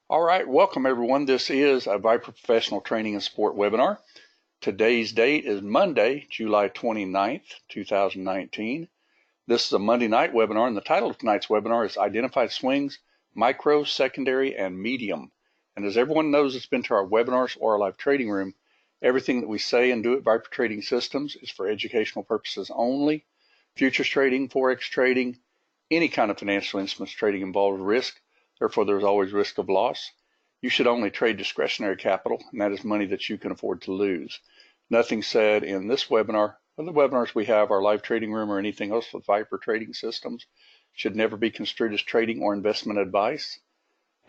All right, welcome everyone. This is a Viper Professional Training and Sport webinar. Today's date is Monday, July 29th, 2019. This is a Monday night webinar, and the title of tonight's webinar is Identified Swings, Micro, Secondary, and Medium. And as everyone knows that's been to our webinars or our live trading room, everything that we say and do at Viper Trading Systems is for educational purposes only. Futures trading, Forex trading, any kind of financial instruments trading involves risk. Therefore, there's always risk of loss. You should only trade discretionary capital, and that is money that you can afford to lose. Nothing said in this webinar, or the webinars we have, our live trading room, or anything else with Viper Trading Systems should never be construed as trading or investment advice.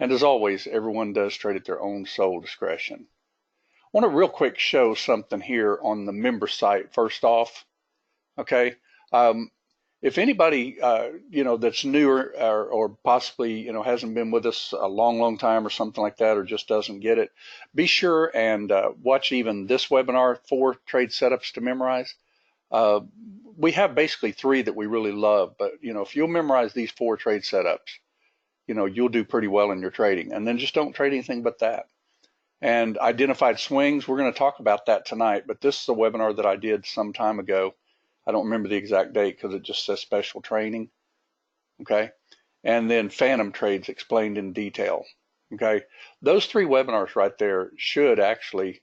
And as always, everyone does trade at their own sole discretion. I want to real quick show something here on the member site first off. Okay. If anybody, that's newer or possibly, hasn't been with us a long time or something like that, or just doesn't get it, be sure and watch even this webinar, 4 trade setups to memorize. We have basically 3 that we really love, but, if you'll memorize these 4 trade setups, you'll do pretty well in your trading. And then just don't trade anything but that. And identified swings, we're going to talk about that tonight, but this is a webinar that I did some time ago. I don't remember the exact date because it just says special training, okay? And then phantom trades explained in detail, okay? Those 3 webinars right there should actually,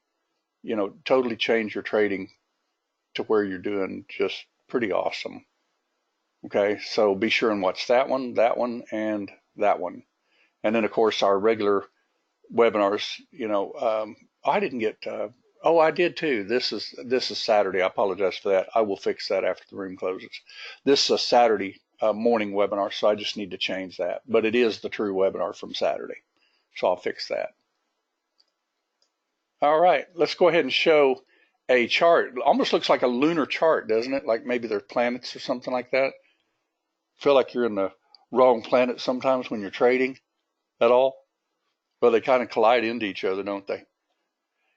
totally change your trading to where you're doing just pretty awesome, okay? So be sure and watch that one, and that one. And then, of course, our regular webinars, I didn't get... Oh, I did too. This is Saturday. I apologize for that. I will fix that after the room closes. This is a Saturday morning webinar, so I just need to change that. But it is the true webinar from Saturday, so I'll fix that. All right, let's go ahead and show a chart. It almost looks like a lunar chart, doesn't it? Like maybe there's planets or something like that. Feel like you're in the wrong planet sometimes when you're trading at all. Well, they kind of collide into each other, don't they?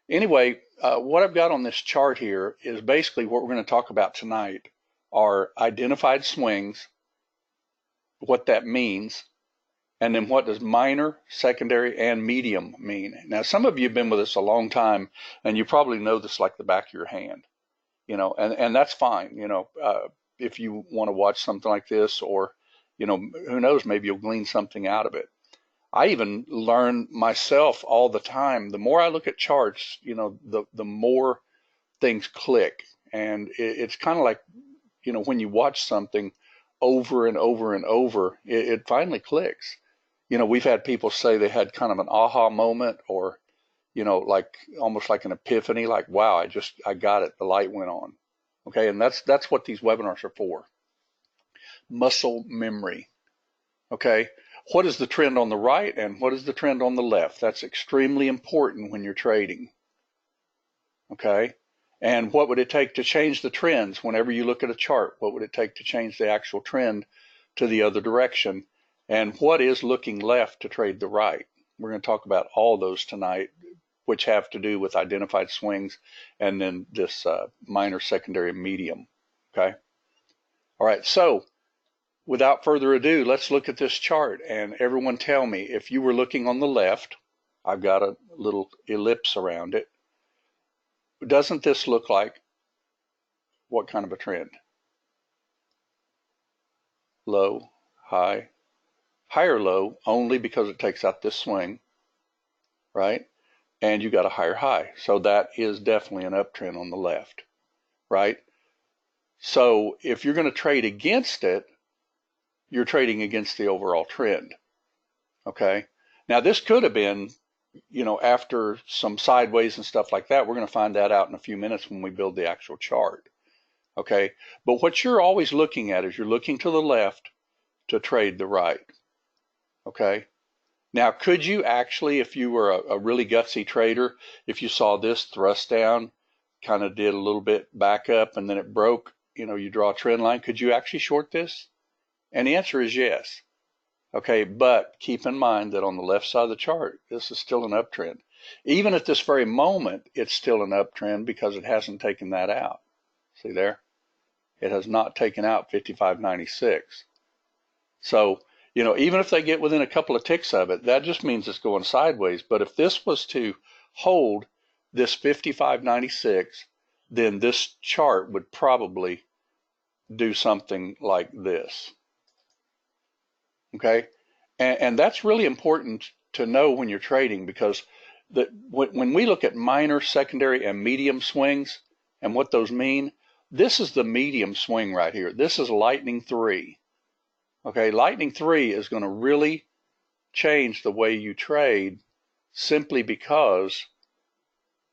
Anyway, what I've got on this chart here is basically what we're going to talk about tonight are identified swings, what that means, and then what does minor, secondary, and medium mean. Now, some of you have been with us a long time, and you probably know this like the back of your hand, and that's fine, if you want to watch something like this, or, who knows, maybe you'll glean something out of it. I even learn myself all the time. The more I look at charts, the more things click. And it's kind of like, when you watch something over and over and over, it finally clicks. We've had people say they had kind of an aha moment, or, like almost like an epiphany, like, wow, I got it. The light went on. Okay. And that's what these webinars are for. Muscle memory. Okay. What is the trend on the right and what is the trend on the left? That's extremely important when you're trading. Okay. And what would it take to change the trends whenever you look at a chart? What would it take to change the actual trend to the other direction? And what is looking left to trade the right? We're going to talk about all those tonight, which have to do with identified swings and then this minor, secondary, and medium. Okay. All right. So without further ado, let's look at this chart, and everyone tell me, if you were looking on the left, I've got a little ellipse around it. Doesn't this look like what kind of a trend? Low, high, higher low, only because it takes out this swing, right? And you got a higher high. So that is definitely an uptrend on the left, right? So if you're going to trade against it, you're trading against the overall trend. Okay. Now this could have been, after some sideways and stuff like that. We're going to find that out in a few minutes when we build the actual chart. Okay. But what you're always looking at is you're looking to the left to trade the right. Okay. Now, could you actually, if you were a really gutsy trader, if you saw this thrust down, kind of did a little bit back up and then it broke, you draw a trend line, could you actually short this? And the answer is yes. Okay, but keep in mind that on the left side of the chart, this is still an uptrend. Even at this very moment, it's still an uptrend because it hasn't taken that out. See there? It has not taken out 55.96. So You know, even if they get within a couple of ticks of it, that just means it's going sideways. But if this was to hold this 55.96, then this chart would probably do something like this. Okay, and that's really important to know when you're trading, because when we look at minor, secondary, and medium swings and what those mean, this is the medium swing right here. This is lightning 3. Okay, lightning 3 is going to really change the way you trade, simply because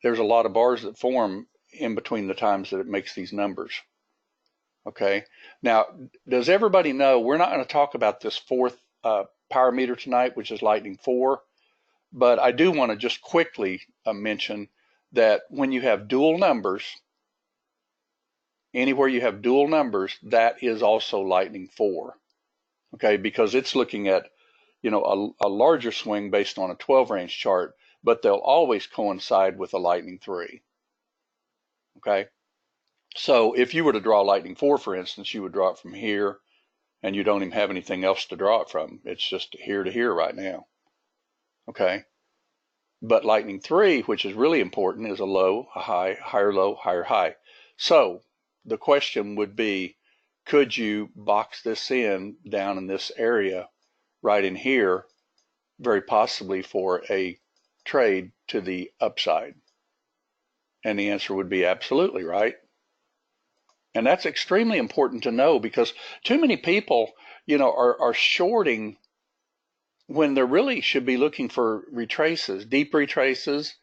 there's a lot of bars that form in between the times that it makes these numbers. Okay, now, does everybody know we're not going to talk about this fourth power meter tonight, which is lightning 4, but I do want to just quickly mention that when you have dual numbers, anywhere you have dual numbers, that is also lightning 4. Okay, because it's looking at, you know, a larger swing based on a 12 range chart, but they'll always coincide with a lightning 3. Okay, so if you were to draw lightning 4, for instance, you would draw it from here, and you don't even have anything else to draw it from. It's just here to here right now. Okay, but lightning 3, which is really important, is a low, a high, higher low, higher high. So the question would be, could you box this in down in this area right in here, very possibly for a trade to the upside? And the answer would be absolutely, right? And that's extremely important to know, because too many people, you know, are shorting when they really should be looking for retraces, deep retraces.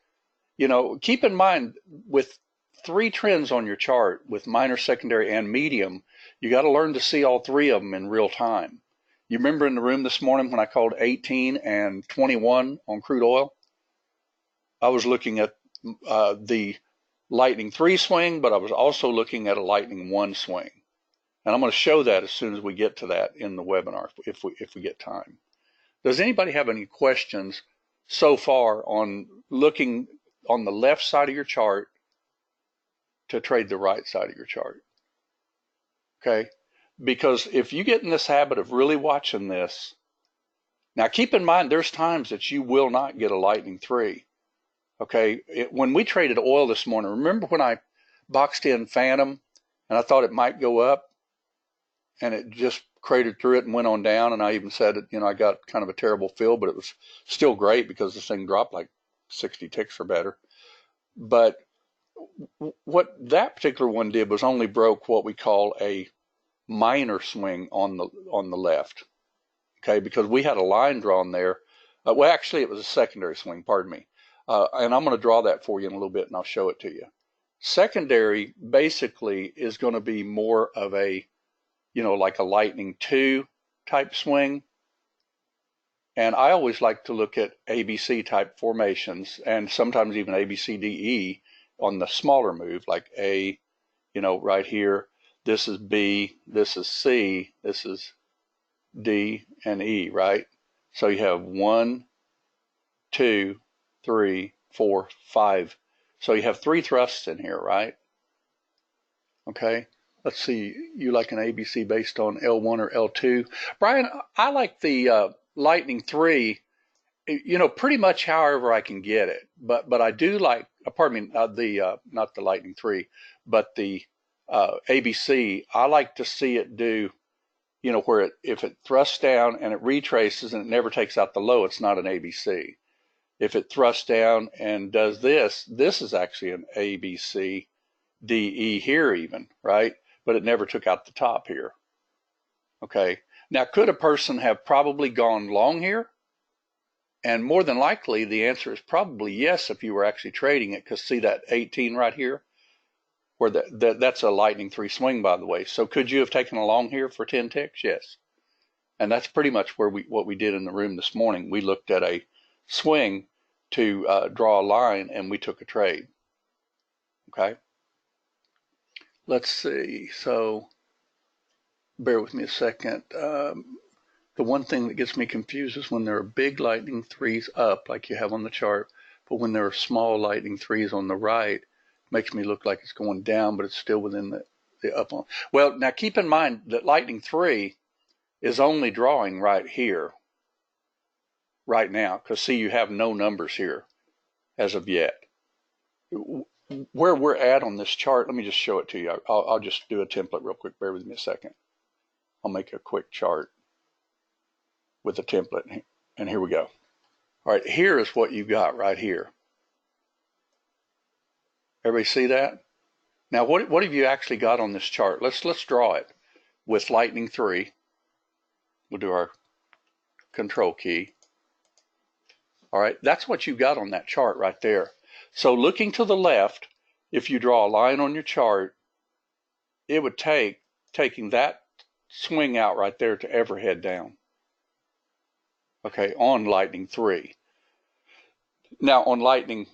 You know, keep in mind, with 3 trends on your chart, with minor, secondary, and medium, you got to learn to see all 3 of them in real time. You remember in the room this morning when I called 18 and 21 on crude oil? I was looking at the lightning 3 swing, but I was also looking at a lightning 1 swing. And I'm going to show that as soon as we get to that in the webinar, if we get time. Does anybody have any questions so far on looking on the left side of your chart to trade the right side of your chart? Okay, because if you get in this habit of really watching this, now keep in mind there's times that you will not get a lightning 3. Okay, when we traded oil this morning, remember when I boxed in Phantom and I thought it might go up, and it just cratered through it and went on down, and I even said, you know, I got kind of a terrible feel, but it was still great because this thing dropped like 60 ticks or better. But what that particular one did was only broke what we call a minor swing on the left. Okay, because we had a line drawn there. Well, actually, it was a secondary swing, pardon me. And I'm going to draw that for you in a little bit, and I'll show it to you. Secondary basically is going to be more of a, you know, like a lightning 2 type swing. And I always like to look at ABC type formations, and sometimes even ABCDE on the smaller move, like A, you know, right here. This is B, this is C, this is D and E, right? So you have 1, 2, 3, 4, 5. So you have 3 thrusts in here, right? Okay. Let's see, you like an ABC based on L1 or L2? Brian, I like the lightning 3, you know, pretty much however I can get it. But I do like, pardon me, not the lightning 3, but the ABC. I like to see it do, you know, where if it thrusts down and it retraces and it never takes out the low, it's not an ABC. If it thrusts down and does this, this is actually an ABC, DE here even, right? But it never took out the top here. Okay, now could a person have probably gone long here? And more than likely, the answer is probably yes if you were actually trading it, because see that 18 right here? Where that's a lightning 3 swing, by the way. So could you have taken a long here for 10 ticks? Yes. And that's pretty much where what we did in the room this morning. We looked at a swing to draw a line, and we took a trade. Okay. Let's see. So bear with me a second. The one thing that gets me confused is when there are big lightning 3s up, like you have on the chart, but when there are small lightning 3s on the right, it makes me look like it's going down, but it's still within the up on. Well, now keep in mind that lightning 3 is only drawing right here, right now, because see, you have no numbers here as of yet. Where we're at on this chart, let me just show it to you. I'll just do a template real quick. Bear with me a second. I'll make a quick chart with a template, and here we go. All right, here is what you got right here. Everybody see that? Now, what have you actually got on this chart? Let's draw it with Lightning 3. We'll do our Control key. All right, that's what you got on that chart right there. So looking to the left, if you draw a line on your chart, it would take taking that swing out right there to ever head down. Okay, on Lightning 3. Now on Lightning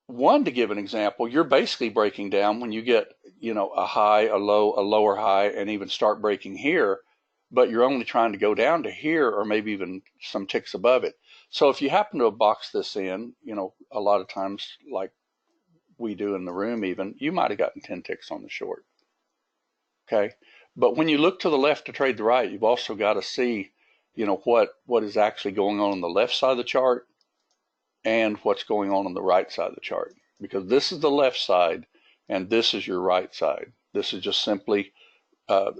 1, to give an example, you're basically breaking down when you get, a high, a low, a lower high, and even start breaking here, but you're only trying to go down to here or maybe even some ticks above it. So if you happen to box this in, a lot of times like we do in the room even, you might have gotten 10 ticks on the short. Okay. But when you look to the left to trade the right, you've also got to see, what is actually going on the left side of the chart and what's going on the right side of the chart. Because this is the left side and this is your right side. This is just simply, a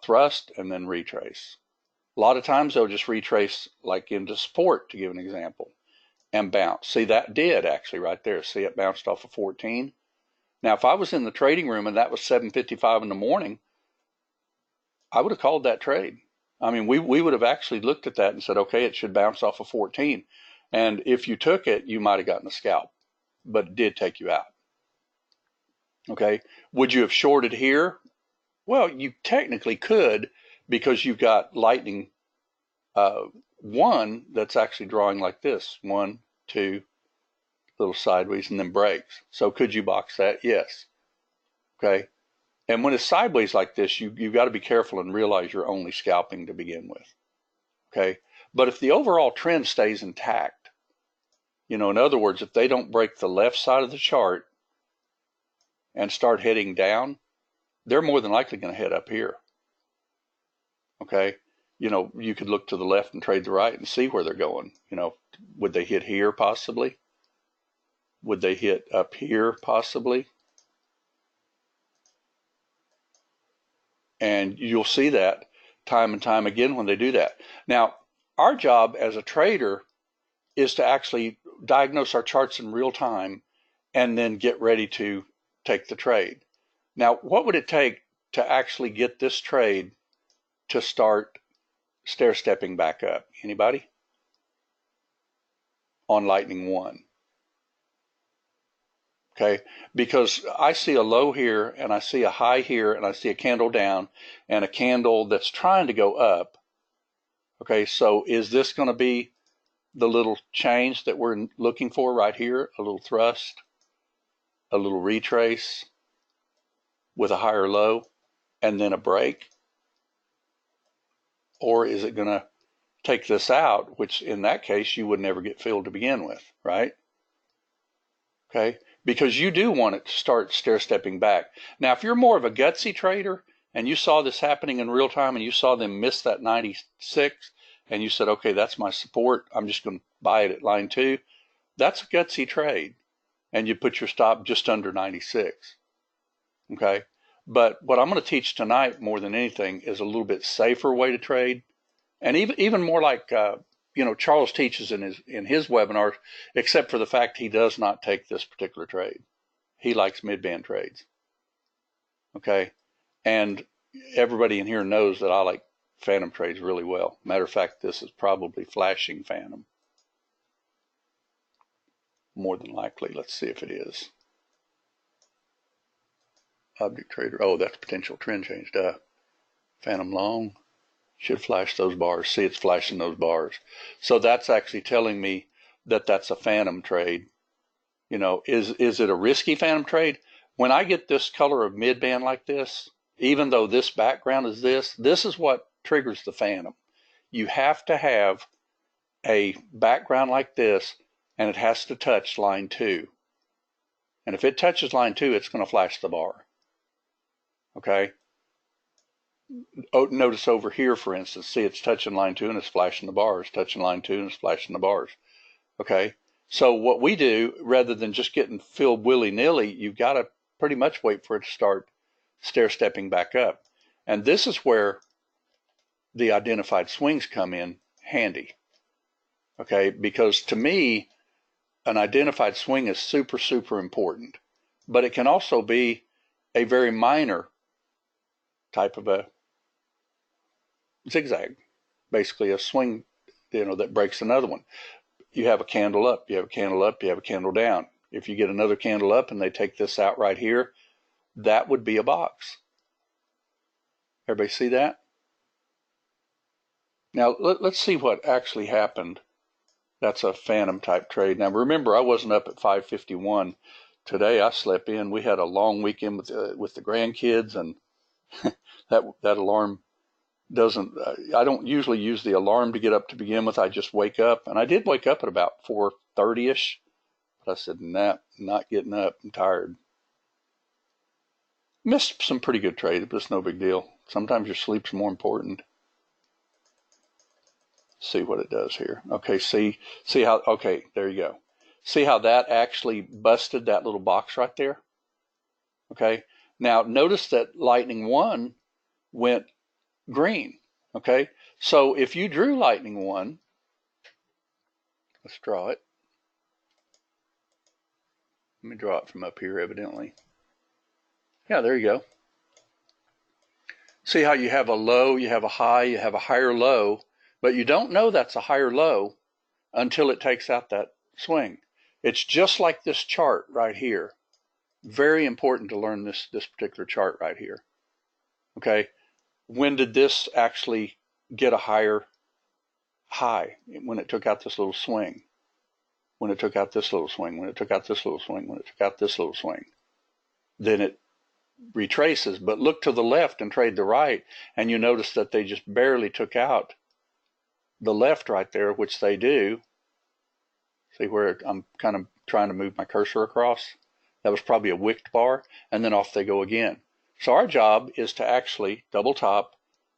thrust and then retrace. A lot of times they'll just retrace like into support, to give an example, and bounce. See, that did actually right there. See, it bounced off of 14. Now, if I was in the trading room and that was 7:55 in the morning, I would have called that trade. I mean, we would have actually looked at that and said, okay, it should bounce off of 14. And if you took it, you might have gotten a scalp, but it did take you out. Okay. Would you have shorted here? Well, you technically could, because you've got Lightning 1 that's actually drawing like this. 1, 2, little sideways, and then breaks. So could you box that? Yes. Okay. And when it's sideways like this, you've got to be careful and realize you're only scalping to begin with. Okay. But if the overall trend stays intact, in other words, if they don't break the left side of the chart and start heading down, they're more than likely going to head up here. Okay. You could look to the left and trade the right and see where they're going. Would they hit here possibly? Would they hit up here possibly? And you'll see that time and time again when they do that. Now, our job as a trader is to actually diagnose our charts in real time and then get ready to take the trade. Now, what would it take to actually get this trade to start stair-stepping back up? Anybody? On Lightning 1. Okay, because I see a low here and I see a high here and I see a candle down and a candle that's trying to go up. Okay, so is this going to be the little change that we're looking for right here? A little thrust, a little retrace with a higher low, and then a break? Or is it going to take this out, which in that case you would never get filled to begin with, right? Okay, because you do want it to start stair-stepping back. Now, if you're more of a gutsy trader and you saw this happening in real time and you saw them miss that 96 and you said, okay, that's my support, I'm just going to buy it at line 2, that's a gutsy trade. And you put your stop just under 96. Okay, but what I'm going to teach tonight more than anything is a little bit safer way to trade, and even more like Charles teaches in his webinars, except for the fact he does not take this particular trade. He likes mid-band trades. Okay, and everybody in here knows that I like phantom trades really well. Matter of fact, this is probably flashing phantom. More than likely. Let's see if it is. Object trader. Oh, that's potential trend change. Phantom long. Should flash those bars. See, it's flashing those bars. So that's actually telling me that that's a phantom trade. Is it a risky phantom trade? When I get this color of mid-band like this, even though this background is this is what triggers the phantom. You have to have a background like this, and it has to touch line 2. And if it touches line 2, it's going to flash the bar. Okay? notice over here, for instance, see it's touching line 2 and it's flashing the bars, touching line 2 and it's flashing the bars. Okay, so what we do, rather than just getting filled willy-nilly, you've got to pretty much wait for it to start stair-stepping back up. And this is where the identified swings come in handy. Okay, because to me, an identified swing is super, super important. But it can also be a very minor type of a zigzag, basically a swing, that breaks another one. You have a candle up, you have a candle up, you have a candle down. If you get another candle up and they take this out right here, that would be a box. Everybody see that? Now let's see what actually happened. That's a phantom type trade. Now remember, I wasn't up at 5:51 today. I slept in. We had a long weekend with the grandkids, and that alarm doesn't. I don't usually use the alarm to get up to begin with. I just wake up, and I did wake up at about 4:30ish. But I said, nah, not getting up. I'm tired. Missed some pretty good trades, but it's no big deal. Sometimes your sleep's more important. See what it does here. Okay, see how, okay, there you go. See how that actually busted that little box right there? Okay, now notice that lightning 1 went green. Okay, so if you drew lightning 1, let's draw it. Let me draw it from up here, evidently. Yeah, there you go. See how you have a low, you have a high, you have a higher low, but you don't know that's a higher low until it takes out that swing. It's just like this chart right here. Very important to learn this particular chart right here. Okay, when did this actually get a higher high? When it took out this little swing. When it took out this little swing. When it took out this little swing. When it took out this little swing. Then it retraces, but look to the left and trade the right, and you notice that they just barely took out the left right there, which they do. See where I'm kind of trying to move my cursor across? That was probably a wicked bar, and then off they go again. So our job is to actually double top,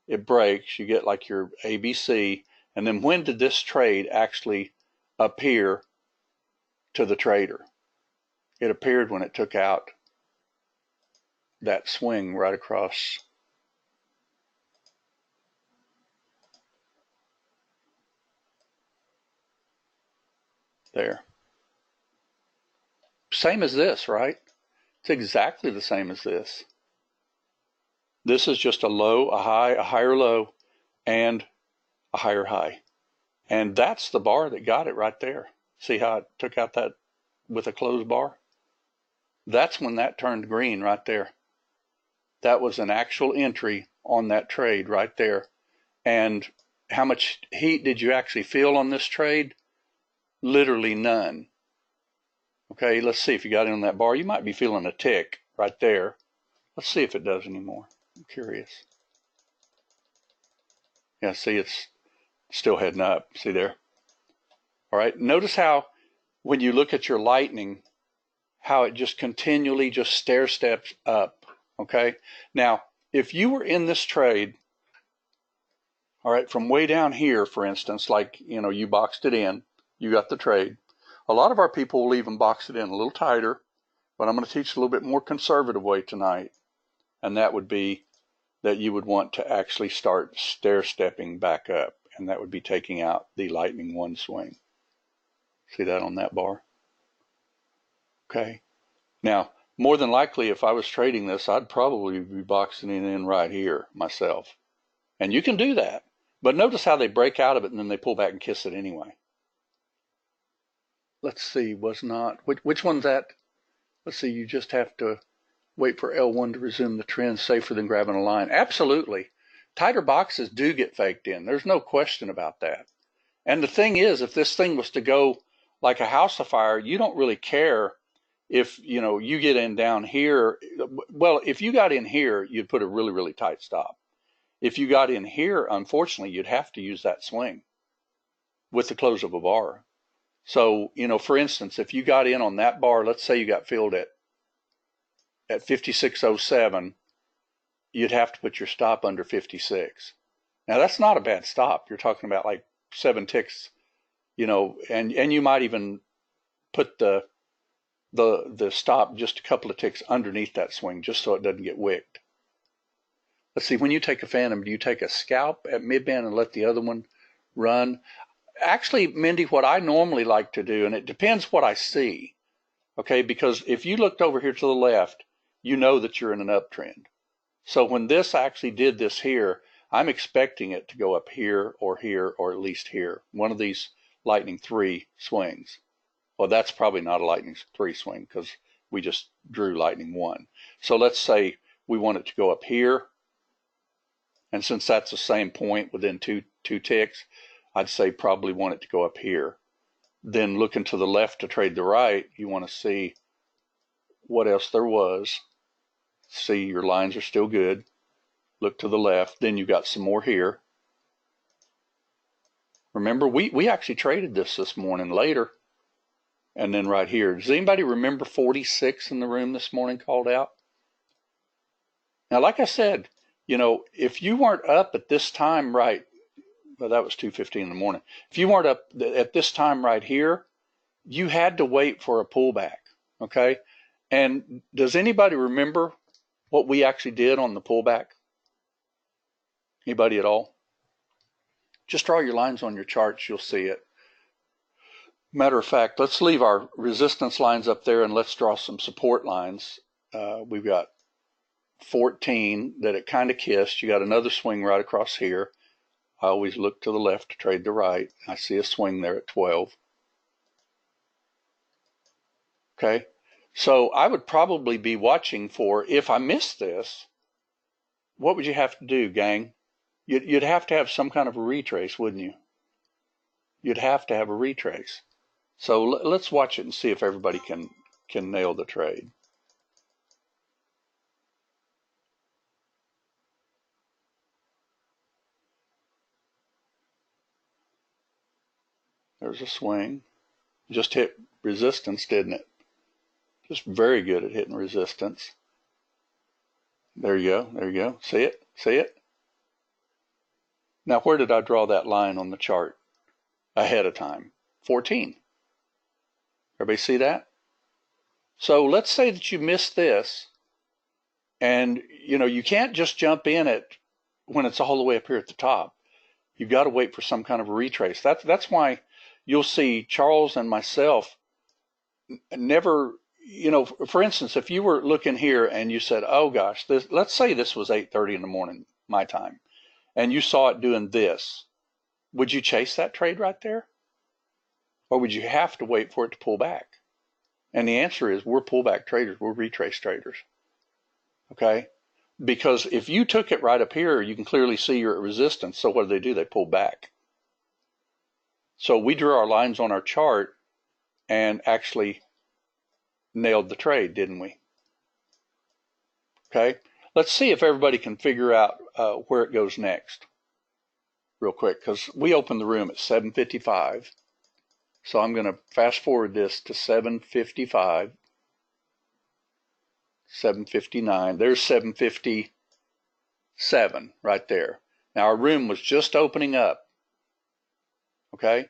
it breaks, you get like your ABC, and then when did this trade actually appear to the trader? It appeared when it took out that swing right across there. Same as this, right? It's exactly the same as this. This is just a low, a high, a higher low, and a higher high. And that's the bar that got it right there. See how it took out that with a closed bar? That's when that turned green right there. That was an actual entry on that trade right there. And how much heat did you actually feel on this trade? Literally none. Okay, let's see if you got in on that bar. You might be feeling a tick right there. Let's see if it does anymore. I'm curious. Yeah, see, it's still heading up. See there? All right, notice how when you look at your lightning, how it just continually just stair steps up. Okay, now if you were in this trade, all right, from way down here, for instance, like, you boxed it in, you got the trade. A lot of our people will even box it in a little tighter, but I'm going to teach a little bit more conservative way tonight, and that would be that you would want to actually start stair stepping back up, and that would be taking out the lightning 1 swing. See that on that bar? Okay. Now, more than likely, if I was trading this, I'd probably be boxing it in right here myself. And you can do that. But notice how they break out of it and then they pull back and kiss it anyway. Let's see, which one's that? Let's see, you just have to wait for L1 to resume the trend safer than grabbing a line. Absolutely. Tighter boxes do get faked in. There's no question about that. And the thing is, if this thing was to go like a house afire, you don't really care if, you get in down here. Well, if you got in here, you'd put a really, really tight stop. If you got in here, unfortunately, you'd have to use that swing with the close of a bar. So, for instance, if you got in on that bar, let's say you got filled at 56.07, you'd have to put your stop under 56. Now that's not a bad stop. You're talking about like 7 ticks, and you might even put the stop just a couple of ticks underneath that swing just so it doesn't get wicked. Let's see, when you take a phantom, do you take a scalp at mid-band and let the other one run? Actually, Mindy, what I normally like to do, and it depends what I see, okay, because if you looked over here to the left, you know that you're in an uptrend. So when this actually did this here, I'm expecting it to go up here or at least here, one of these lightning 3 swings. Well, that's probably not a lightning 3 swing because we just drew lightning 1. So let's say we want it to go up here. And since that's the same point within two ticks, I'd say probably want it to go up here. Then looking to the left to trade the right, you want to see what else there was. See, your lines are still good. Look to the left. Then you got some more here. Remember, we actually traded this morning later. And then right here. Does anybody remember 46 in the room this morning called out? Now, like I said, if you weren't up at this time right, well, that was 2:15 in the morning. If you weren't up at this time right here, you had to wait for a pullback, okay? And does anybody remember what we actually did on the pullback? Anybody at all? Just draw your lines on your charts, you'll see it. Matter of fact, let's leave our resistance lines up there and let's draw some support lines. We've got 14 that it kind of kissed. You got another swing right across here. I always look to the left to trade the right. I see a swing there at 12. Okay, so I would probably be watching for, if I miss this, what would you have to do, gang? You'd have to have some kind of a retrace, wouldn't you? You'd have to have a retrace. So let's watch it and see if everybody can nail the trade. There's a swing. Just hit resistance, didn't it? Just very good at hitting resistance. There you go. There you go. See it? See it? Now, where did I draw that line on the chart ahead of time? 14. Everybody see that? So let's say that you missed this, and you can't just jump in it when it's all the way up here at the top. You've got to wait for some kind of a retrace. That's why you'll see Charles and myself never, for instance, if you were looking here and you said, oh gosh, let's say this was 8:30 in the morning, my time, and you saw it doing this, would you chase that trade right there? Or would you have to wait for it to pull back? And the answer is we're pullback traders, we're retrace traders. Okay? Because if you took it right up here, you can clearly see you're at resistance. So what do? They pull back. So we drew our lines on our chart and actually nailed the trade, didn't we? Okay? Let's see if everybody can figure out where it goes next real quick, because we opened the room at 7:55. So I'm going to fast forward this to 7:55, 7:59. There's 7:57 right there. Now our room was just opening up. Okay?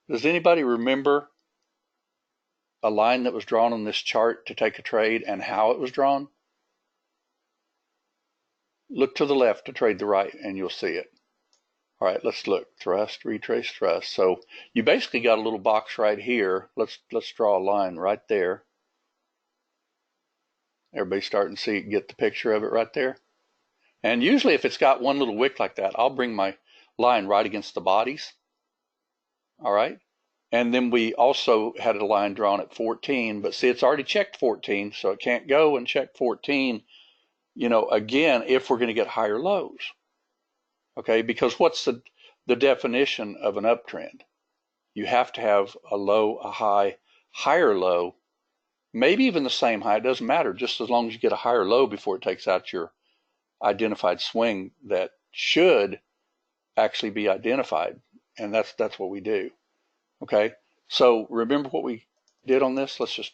Does anybody remember a line that was drawn on this chart to take a trade and how it was drawn? Look to the left to trade the right and you'll see it. All right, let's look. Thrust, retrace, thrust. So you basically got a little box right here. Let's draw a line right there. Everybody starting to get the picture of it right there? And usually if it's got one little wick like that, I'll bring my line right against the bodies. All right? And then we also had a line drawn at 14, but see, it's already checked 14, so it can't go and check 14, again, if we're going to get higher lows. Okay, because what's the definition of an uptrend? You have to have a low, a high, higher low, maybe even the same high. It doesn't matter, just as long as you get a higher low before it takes out your identified swing that should actually be identified. And that's what we do. Okay, so remember what we did on this? Let's just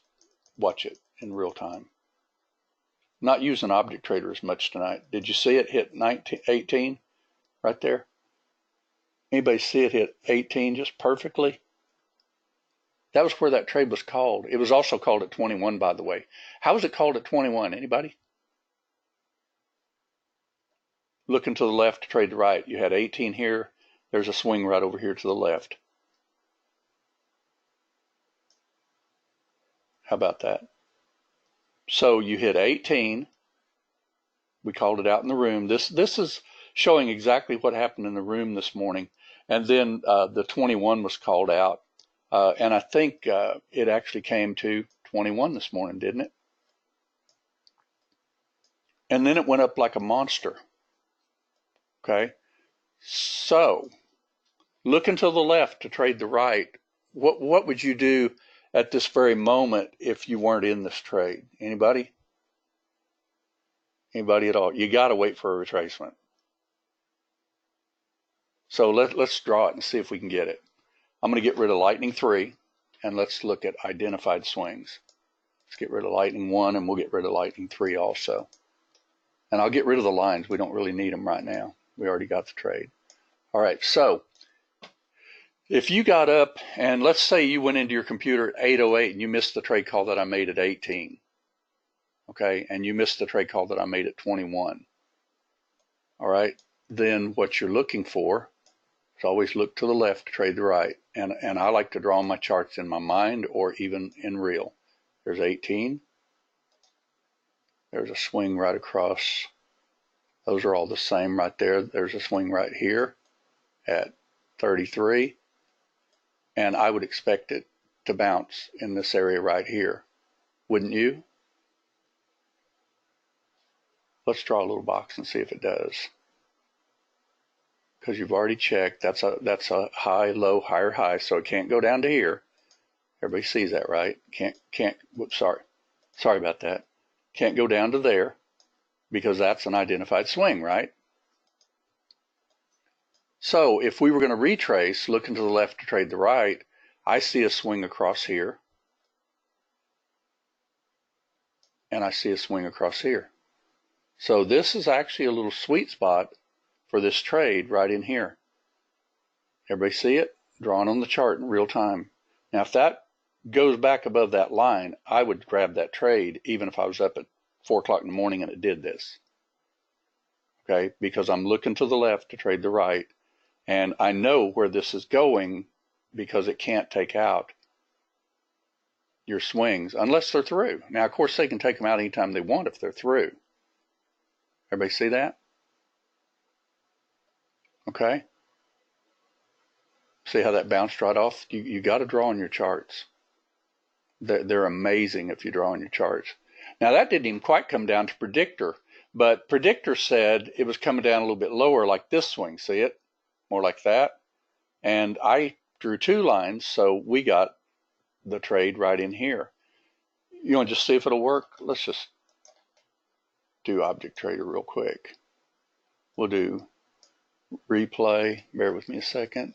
watch it in real time. Not using Object Trader as much tonight. Did you see it hit 18 right there? Anybody see it hit 18 just perfectly? That was where that trade was called. It was also called at 21, by the way. How was it called at 21? Anybody? Looking to the left to trade the right. You had 18 here. There's a swing right over here to the left. How about that? So you hit 18. We called it out in the room. This is showing exactly what happened in the room this morning. And then the 21 was called out. And I think it actually came to 21 this morning, didn't it? And then it went up like a monster. Okay. So looking to the left to trade the right, what would you do at this very moment if you weren't in this trade? Anybody? Anybody at all? You got to wait for a retracement. So let's draw it and see if we can get it. I'm going to get rid of Lightning 3, and let's look at Identified Swings. Let's get rid of Lightning 1, and we'll get rid of Lightning 3 also. And I'll get rid of the lines. We don't really need them right now. We already got the trade. All right, so if you got up, and let's say you went into your computer at 8:08 and you missed the trade call that I made at 18. Okay, and you missed the trade call that I made at 21. All right, then what you're looking for is always look to the left to trade the right. And I like to draw my charts in my mind or even in real. There's 18. There's a swing right across. Those are all the same right there. There's a swing right here at 33. And I would expect it to bounce in this area right here. Wouldn't you? Let's draw a little box and see if it does. Because you've already checked. That's a high, low, higher, high, so it can't go down to here. Everybody sees that, right? Whoops, sorry about that. Can't go down to there because that's an identified swing, right? So if we were going to retrace, looking to the left to trade the right, I see a swing across here, and I see a swing across here. So this is actually a little sweet spot for this trade right in here. Everybody see it? Drawn on the chart in real time. Now, if that goes back above that line, I would grab that trade even if I was up at 4 o'clock in the morning and it did this. Okay, because I'm looking to the left to trade the right, and I know where this is going because it can't take out your swings unless they're through. Now, of course, they can take them out anytime they want if they're through. Everybody see that? Okay. See how that bounced right off? You got to draw on your charts. They're amazing if you draw on your charts. Now, that didn't even quite come down to Predictor, but Predictor said it was coming down a little bit lower like this swing. See it? More like that. And I drew 2 lines, so we got the trade right in here. You want to just see if it'll work? Let's just do Object Trader real quick. We'll do replay. Bear with me a second.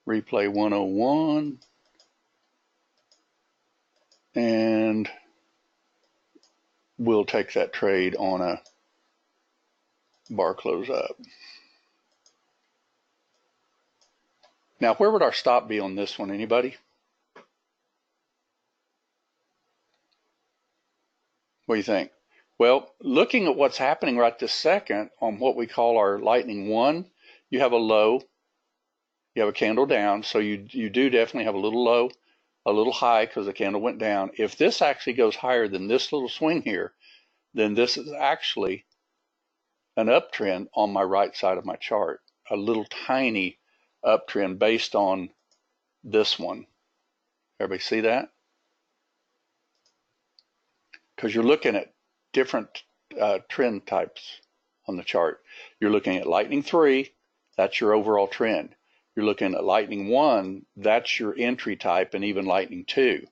Replay 101. And we'll take that trade on a bar close up. Now, where would our stop be on this one? Anybody? What do you think? Well, looking at what's happening right this second on what we call our Lightning 1, you have a low, you have a candle down, so you do definitely have a little low, a little high because the candle went down. If this actually goes higher than this little swing here, then this is actually an uptrend on my right side of my chart, a little tiny uptrend based on this one. Everybody see that? Because you're looking at different trend types on the chart. You're looking at Lightning 3, that's your overall trend. You're looking at Lightning 1, that's your entry type, and even Lightning 2.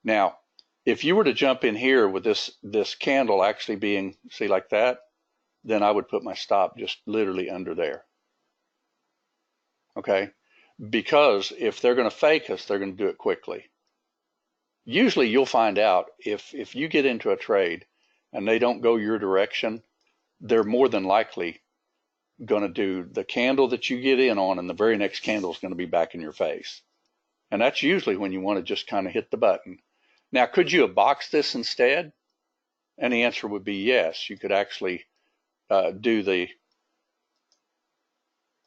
Now, if you were to jump in here with this candle actually being, see, like that, then I would put my stop just literally under there. Okay? Because if they're going to fake us, they're going to do it quickly. Usually you'll find out if you get into a trade and they don't go your direction, they're more than likely going to do the candle that you get in on, and the very next candle is going to be back in your face. And that's usually when you want to just kind of hit the button. Now, could you have boxed this instead? And the answer would be yes. You could actually do the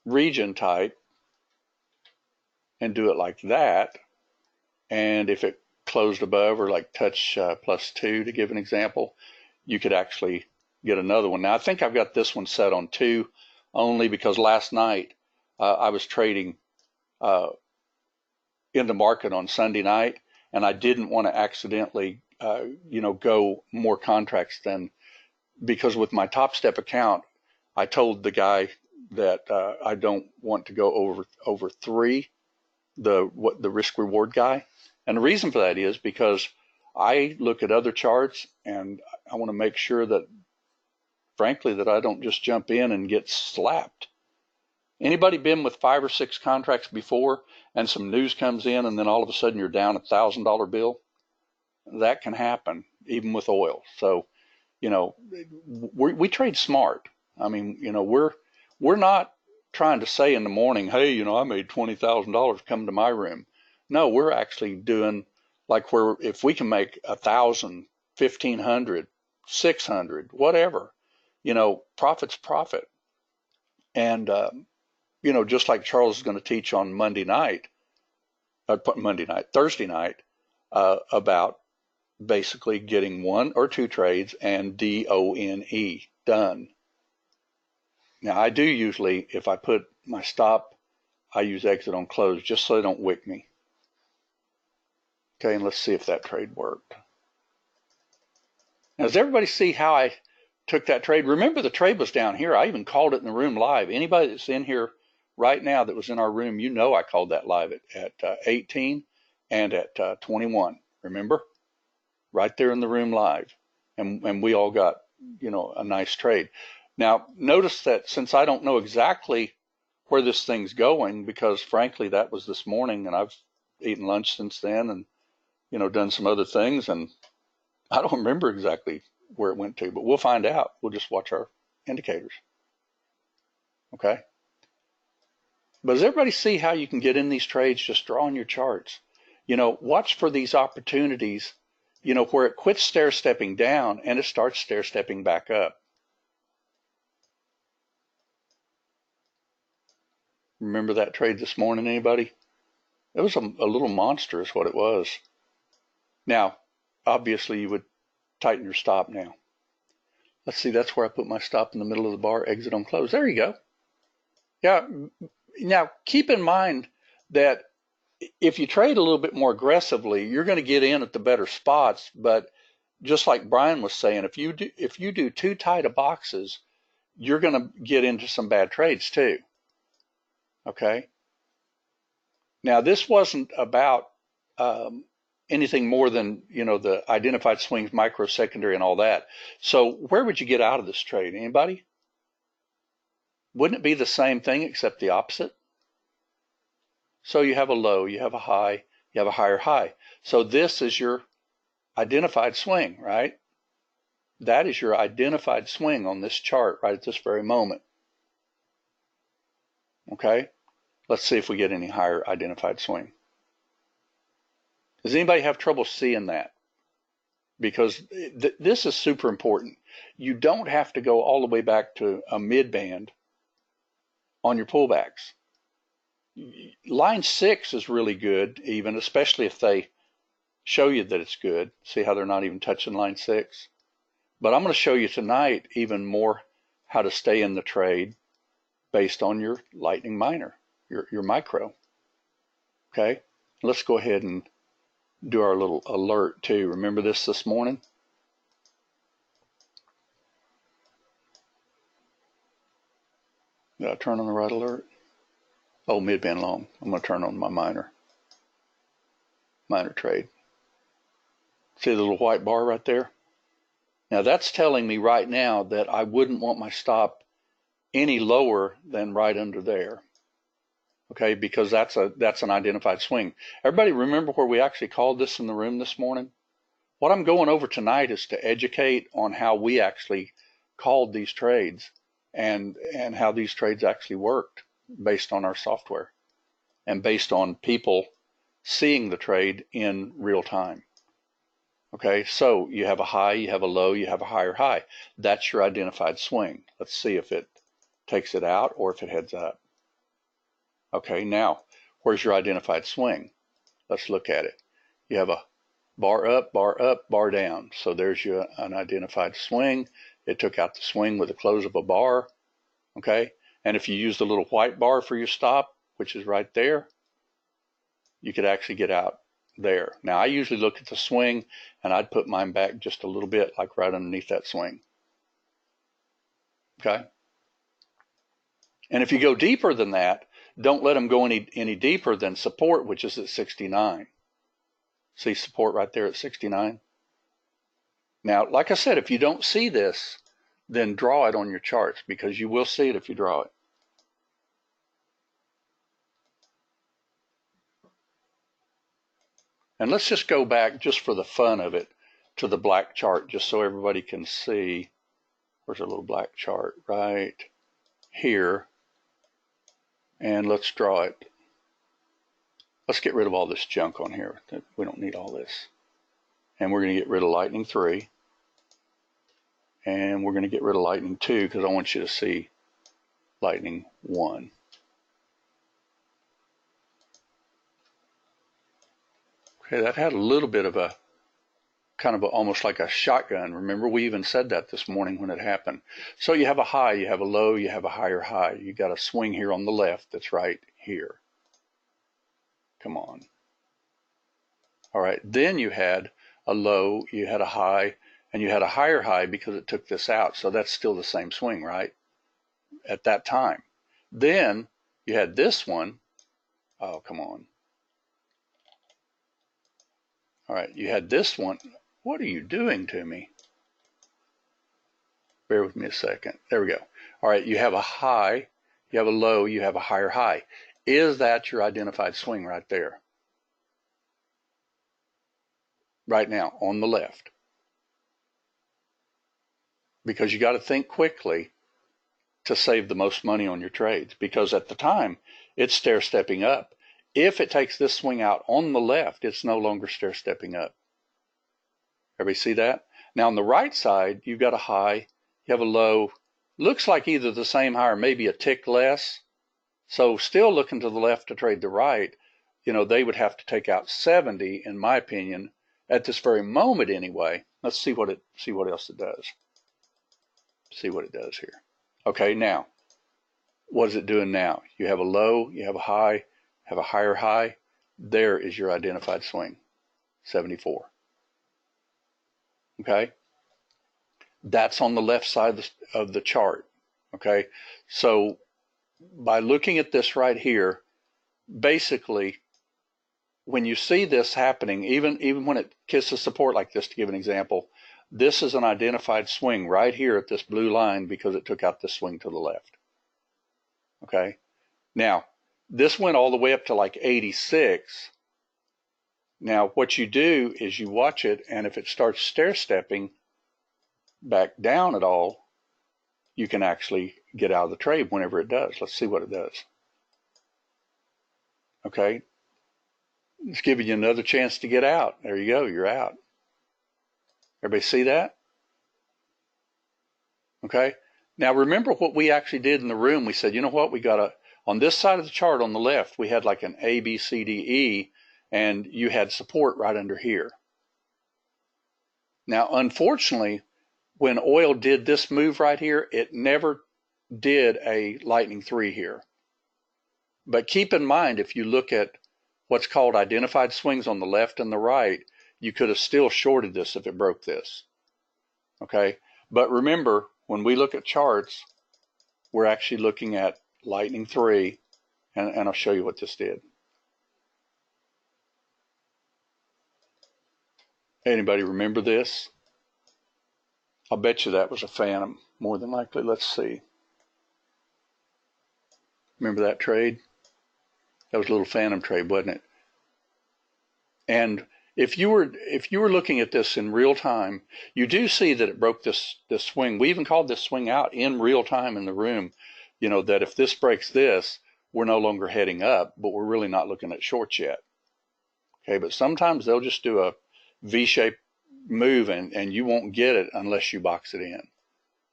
region type and do it like that. And if it closed above, or like touch +2 to give an example, you could actually get another one. Now, I think I've got this one set on 2 only because last night I was trading in the market on Sunday night, and I didn't want to accidentally go more contracts than, because with my Top Step account, I told the guy that I don't want to go over 3, the risk reward guy. And the reason for that is because I look at other charts and I want to make sure that, frankly, that I don't just jump in and get slapped. Anybody been with 5 or 6 contracts before and some news comes in and then all of a sudden you're down $1,000 bill? That can happen even with oil. So, we trade smart. I mean, we're not trying to say in the morning, hey, I made $20,000, come to my room. No, we're actually doing like where if we can make 1,000, 1,500, 600, whatever, profit's profit. And, just like Charles is going to teach on Thursday night, about basically getting 1 or 2 trades and DONE, done. Now, I do usually, if I put my stop, I use exit on close just so they don't wick me. Okay, and let's see if that trade worked. Now, does everybody see how I took that trade? Remember, the trade was down here. I even called it in the room live. Anybody that's in here right now that was in our room, I called that live at 18 and at 21. Remember? Right there in the room live. And we all got, a nice trade. Now, notice that since I don't know exactly where this thing's going, because frankly, that was this morning and I've eaten lunch since then and, done some other things, and I don't remember exactly where it went to, but we'll find out. We'll just watch our indicators. Okay. But does everybody see how you can get in these trades just drawing your charts? Watch for these opportunities, where it quits stair-stepping down and it starts stair-stepping back up. Remember that trade this morning, anybody? It was a little monster is what it was. Now, obviously you would tighten your stop now. Let's see, that's where I put my stop in the middle of the bar, exit on close. There you go. Yeah, now keep in mind that if you trade a little bit more aggressively, you're going to get in at the better spots, but just like Brian was saying, if you do too tight of boxes, you're going to get into some bad trades too. Okay. Now, this wasn't about anything more than, the identified swings, micro, secondary, and all that. So where would you get out of this trade? Anybody? Wouldn't it be the same thing except the opposite? So you have a low, you have a high, you have a higher high. So this is your identified swing, right? That is your identified swing on this chart right at this very moment. Okay? Let's see if we get any higher identified swing. Does anybody have trouble seeing that? Because this is super important. You don't have to go all the way back to a mid-band on your pullbacks. Line 6 is really good, even, especially if they show you that it's good. See how they're not even touching line 6? But I'm going to show you tonight even more how to stay in the trade based on your lightning minor, your micro. Okay, let's go ahead and do our little alert too. Remember this morning? Did I turn on the right alert? Oh, mid-band long. I'm going to turn on my minor trade. See the little white bar right there? Now that's telling me right now that I wouldn't want my stop any lower than right under there. Okay, because that's an identified swing. Everybody remember where we actually called this in the room this morning? What I'm going over tonight is to educate on how we actually called these trades and how these trades actually worked based on our software and based on people seeing the trade in real time. Okay, so you have a high, you have a low, you have a higher high. That's your identified swing. Let's see if it takes it out or if it heads up. Okay, now, where's your identified swing? Let's look at it. You have a bar up, bar down. So there's your unidentified swing. It took out the swing with the close of a bar. Okay, and if you use the little white bar for your stop, which is right there, you could actually get out there. Now, I usually look at the swing, and I'd put mine back just a little bit, like right underneath that swing. Okay? And if you go deeper than that, don't let them go any deeper than support, which is at 69. See support right there at 69? Now, like I said, if you don't see this, then draw it on your charts, because you will see it if you draw it. And let's just go back, just for the fun of it, to the black chart, just so everybody can see. Where's a little black chart? Right here. And let's draw it. Let's get rid of all this junk on here. We don't need all this. And we're going to get rid of lightning 3. And we're going to get rid of lightning 2 because I want you to see lightning 1. Okay, that had a little bit of a kind of almost like a shotgun. Remember, we even said that this morning when it happened. So you have a high, you have a low, you have a higher high. You got a swing here on the left that's right here. Come on. All right, then you had a low, you had a high, and you had a higher high because it took this out. So that's still the same swing, right? At that time. Then you had this one. Oh, come on. All right, you had this one. What are you doing to me? Bear with me a second. There we go. All right, you have a high, you have a low, you have a higher high. Is that your identified swing right there? Right now, on the left. Because you got to think quickly to save the most money on your trades. Because at the time, it's stair-stepping up. If it takes this swing out on the left, it's no longer stair-stepping up. Everybody see that? Now on the right side, you've got a high, you have a low. Looks like either the same high or maybe a tick less. So still looking to the left to trade the right, you know, they would have to take out 70, in my opinion, at this very moment anyway. Let's see what else it does. See what it does here. Okay, now, what is it doing now? You have a low, you have a high, have a higher high. There is your identified swing, 74. Okay? That's on the left side of the chart. Okay? So by looking at this right here, basically, when you see this happening, even when it kisses support like this, to give an example, this is an identified swing right here at this blue line because it took out this swing to the left. Okay? Now, this went all the way up to like 86. Now, what you do is you watch it, and if it starts stair-stepping back down at all, you can actually get out of the trade whenever it does. Let's see what it does. Okay? It's giving you another chance to get out. There you go, you're out. Everybody see that? Okay? Now remember what we actually did in the room. We said, you know what, we got on this side of the chart on the left, we had like an A, B, C, D, E, and you had support right under here. Now, unfortunately, when oil did this move right here, it never did a lightning 3 here. But keep in mind, if you look at what's called identified swings on the left and the right, you could have still shorted this if it broke this. Okay? But remember, when we look at charts, we're actually looking at lightning 3, and I'll show you what this did. Anybody remember this? I'll bet you that was a phantom, more than likely. Let's see. Remember that trade? That was a little phantom trade, wasn't it? And if you were looking at this in real time, you do see that it broke this swing. We even called this swing out in real time in the room. You know, that if this breaks this, we're no longer heading up, but we're really not looking at shorts yet. Okay, but sometimes they'll just do a V-shaped move and you won't get it unless you box it in.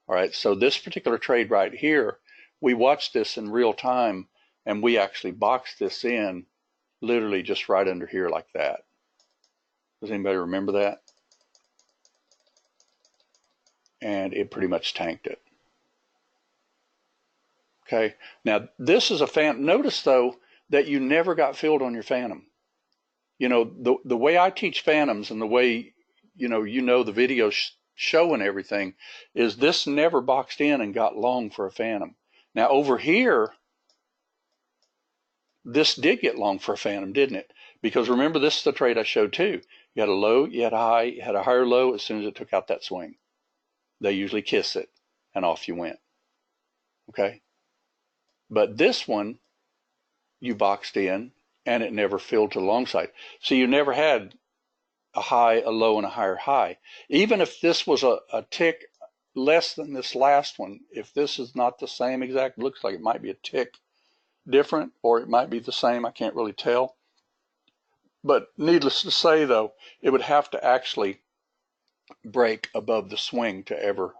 All right, so this particular trade right here, we watched this in real time and we actually boxed this in literally just right under here like that. Does anybody remember that? And it pretty much tanked it. Okay, now this is a phantom. Notice though that you never got filled on your phantom. You know, the way I teach phantoms and the way, you know the video showing everything is this never boxed in and got long for a phantom. Now over here, this did get long for a phantom, didn't it? Because remember, this is the trade I showed too. You had a low, you had a high, you had a higher low as soon as it took out that swing. They usually kiss it and off you went. Okay? But this one, you boxed in and it never filled to the long side. So you never had a high, a low, and a higher high. Even if this was a tick less than this last one, if this is not the same exact, looks like it might be a tick different or it might be the same, I can't really tell. But needless to say though, it would have to actually break above the swing to ever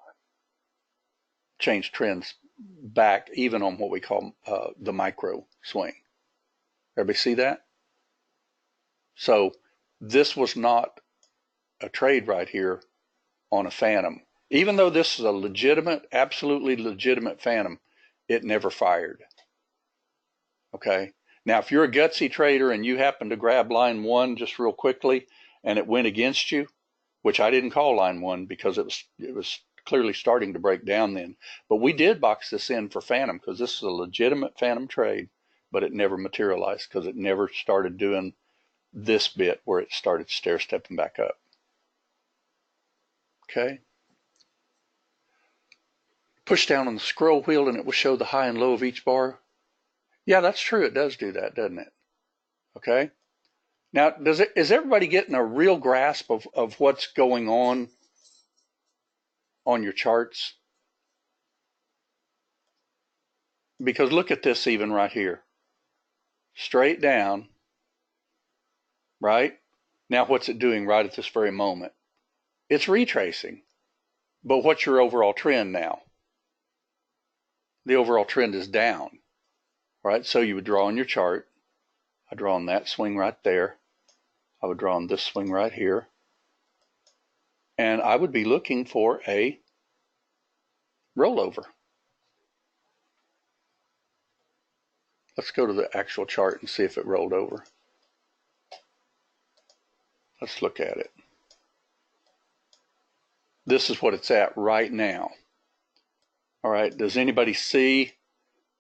change trends back, even on what we call the micro swing. Everybody see that? So this was not a trade right here on a phantom. Even though this is a legitimate, absolutely legitimate phantom, it never fired. Okay? Now, if you're a gutsy trader and you happen to grab line one just real quickly and it went against you, which I didn't call line one because it was clearly starting to break down then. But we did box this in for phantom because this is a legitimate phantom trade, but it never materialized because it never started doing this bit where it started stair-stepping back up. Okay? Push down on the scroll wheel and it will show the high and low of each bar. Yeah, that's true. It does do that, doesn't it? Okay? Now, is everybody getting a real grasp of what's going on your charts? Because look at this even right here. Straight down, right? Now what's it doing right at this very moment? It's retracing. But what's your overall trend now? The overall trend is down, right? So you would draw on your chart. I draw on that swing right there. I would draw on this swing right here. And I would be looking for a rollover. Let's go to the actual chart and see if it rolled over. Let's look at it. This is what it's at right now. All right, does anybody see?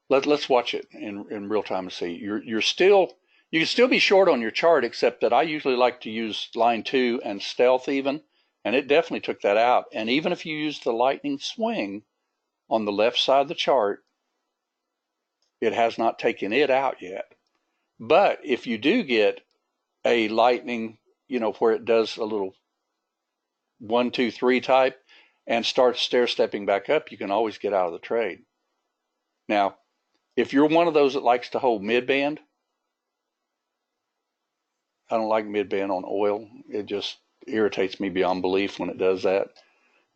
Let's watch it in real time and see. You can still be short on your chart, except that I usually like to use line 2 and stealth even, and it definitely took that out. And even if you use the lightning swing on the left side of the chart, it has not taken it out yet. But if you do get a lightning, where it does a little 1, 2, 3 type and starts stair-stepping back up, you can always get out of the trade. Now, if you're one of those that likes to hold mid-band, I don't like mid-band on oil. It just irritates me beyond belief when it does that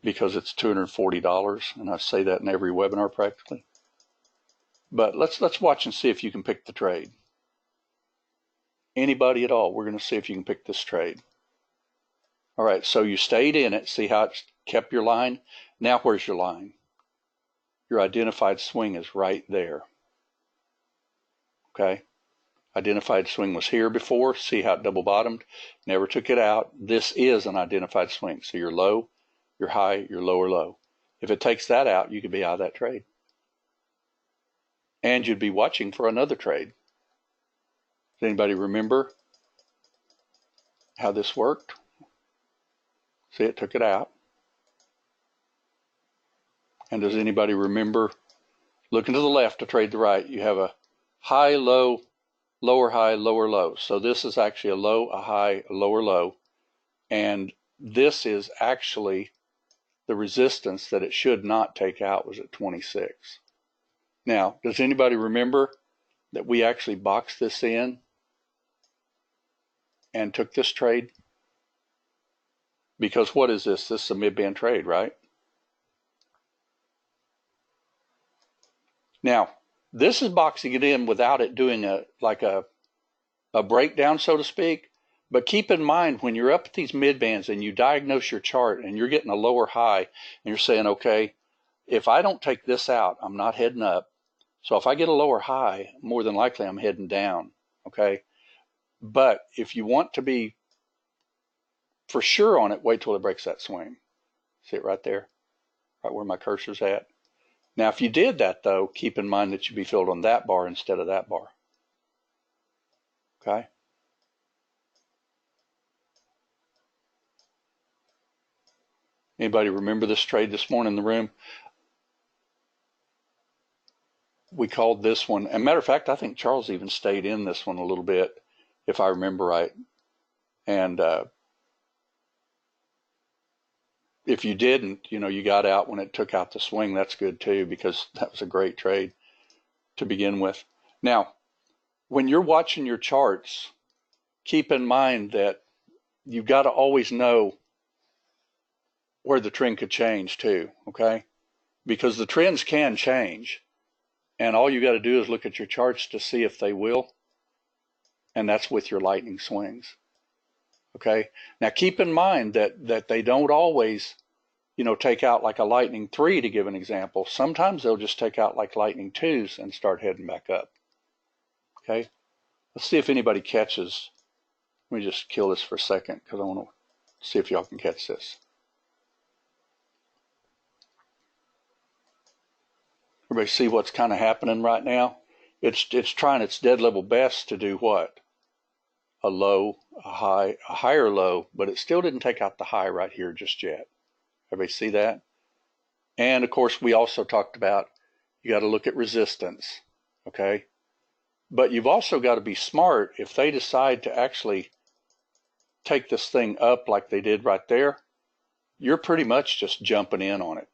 because it's $240, and I say that in every webinar practically. But let's watch and see if you can pick the trade. Anybody at all, we're going to see if you can pick this trade. All right, so you stayed in it. See how it's kept your line? Now where's your line? Your identified swing is right there. Okay? Identified swing was here before. See how it double bottomed? Never took it out. This is an identified swing. So your low, your high, your lower low. If it takes that out, you could be out of that trade. And you'd be watching for another trade. Does anybody remember how this worked? See, it took it out. And does anybody remember looking to the left to trade the right? You have a high, low, lower high, lower low. So this is actually a low, a high, a lower low. And this is actually the resistance that it should not take out was at 26. Now, does anybody remember that we actually boxed this in and took this trade? Because what is this? This is a mid-band trade, right? Now, this is boxing it in without it doing a breakdown, so to speak. But keep in mind, when you're up at these mid-bands and you diagnose your chart and you're getting a lower high and you're saying, okay, if I don't take this out, I'm not heading up. So if I get a lower high, more than likely I'm heading down, okay? But if you want to be for sure on it, wait till it breaks that swing. See it right there? Right where my cursor's at. Now, if you did that, though, keep in mind that you'd be filled on that bar instead of that bar. Okay? Anybody remember this trade this morning in the room? We called this one, and matter of fact, I think Charles even stayed in this one a little bit, if I remember right. And if you didn't, you got out when it took out the swing. That's good too, because that was a great trade to begin with. Now, when you're watching your charts, keep in mind that you've got to always know where the trend could change too, okay? Because the trends can change, and all you got to do is look at your charts to see if they will, and that's with your lightning swings, okay? Now keep in mind that they don't always, take out like a lightning 3, to give an example. Sometimes they'll just take out like lightning 2s and start heading back up, okay? Let's see if anybody catches. Let me just kill this for a second because I want to see if y'all can catch this. Everybody see what's kind of happening right now? It's trying its dead level best to do what? A low, a high, a higher low, but it still didn't take out the high right here just yet. Everybody see that? And of course, we also talked about you got to look at resistance, okay? But you've also got to be smart. If they decide to actually take this thing up like they did right there, you're pretty much just jumping in on it.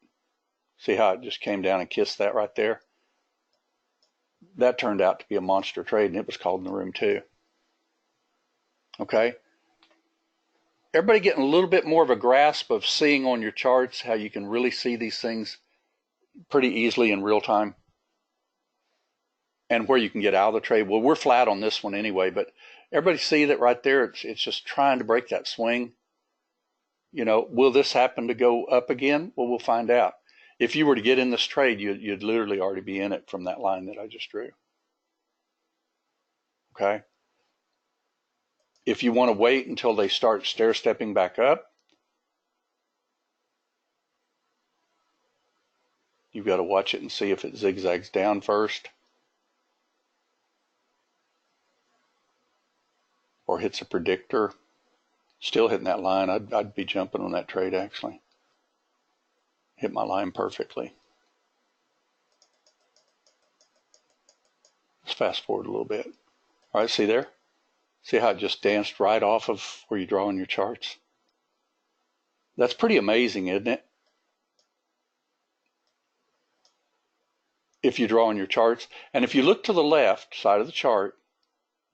See how it just came down and kissed that right there? That turned out to be a monster trade, and it was called in the room too. Okay? Everybody getting a little bit more of a grasp of seeing on your charts how you can really see these things pretty easily in real time? And where you can get out of the trade. Well, we're flat on this one anyway, but everybody see that right there? It's just trying to break that swing. Will this happen to go up again? Well, we'll find out. If you were to get in this trade, you'd literally already be in it from that line that I just drew. Okay? If you want to wait until they start stair-stepping back up, you've got to watch it and see if it zigzags down first or hits a predictor. Still hitting that line. I'd be jumping on that trade, actually. Hit my line perfectly. Let's fast forward a little bit. All right, see there? See how it just danced right off of where you draw in your charts? That's pretty amazing, isn't it? If you draw in your charts. And if you look to the left side of the chart,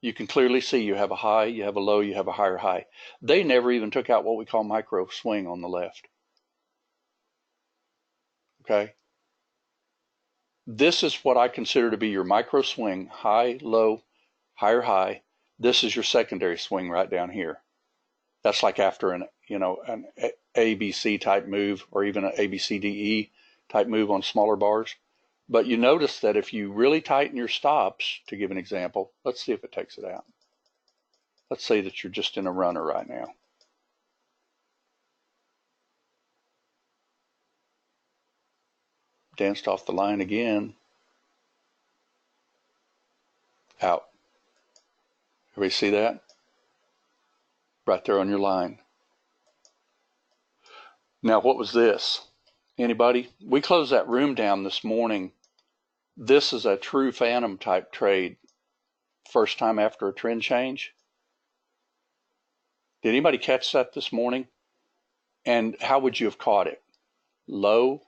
you can clearly see you have a high, you have a low, you have a higher high. They never even took out what we call micro swing on the left. Okay? This is what I consider to be your micro swing, high, low, higher high. This is your secondary swing right down here. That's like after an ABC type move, or even an ABCDE type move on smaller bars. But you notice that if you really tighten your stops, to give an example, let's see if it takes it out. Let's say that you're just in a runner right now. Danced off the line again. Out. Everybody see that? Right there on your line. Now, what was this? Anybody? We closed that room down this morning. This is a true phantom type trade first time after a trend change? Did anybody catch that this morning? And how would you have caught it? Low,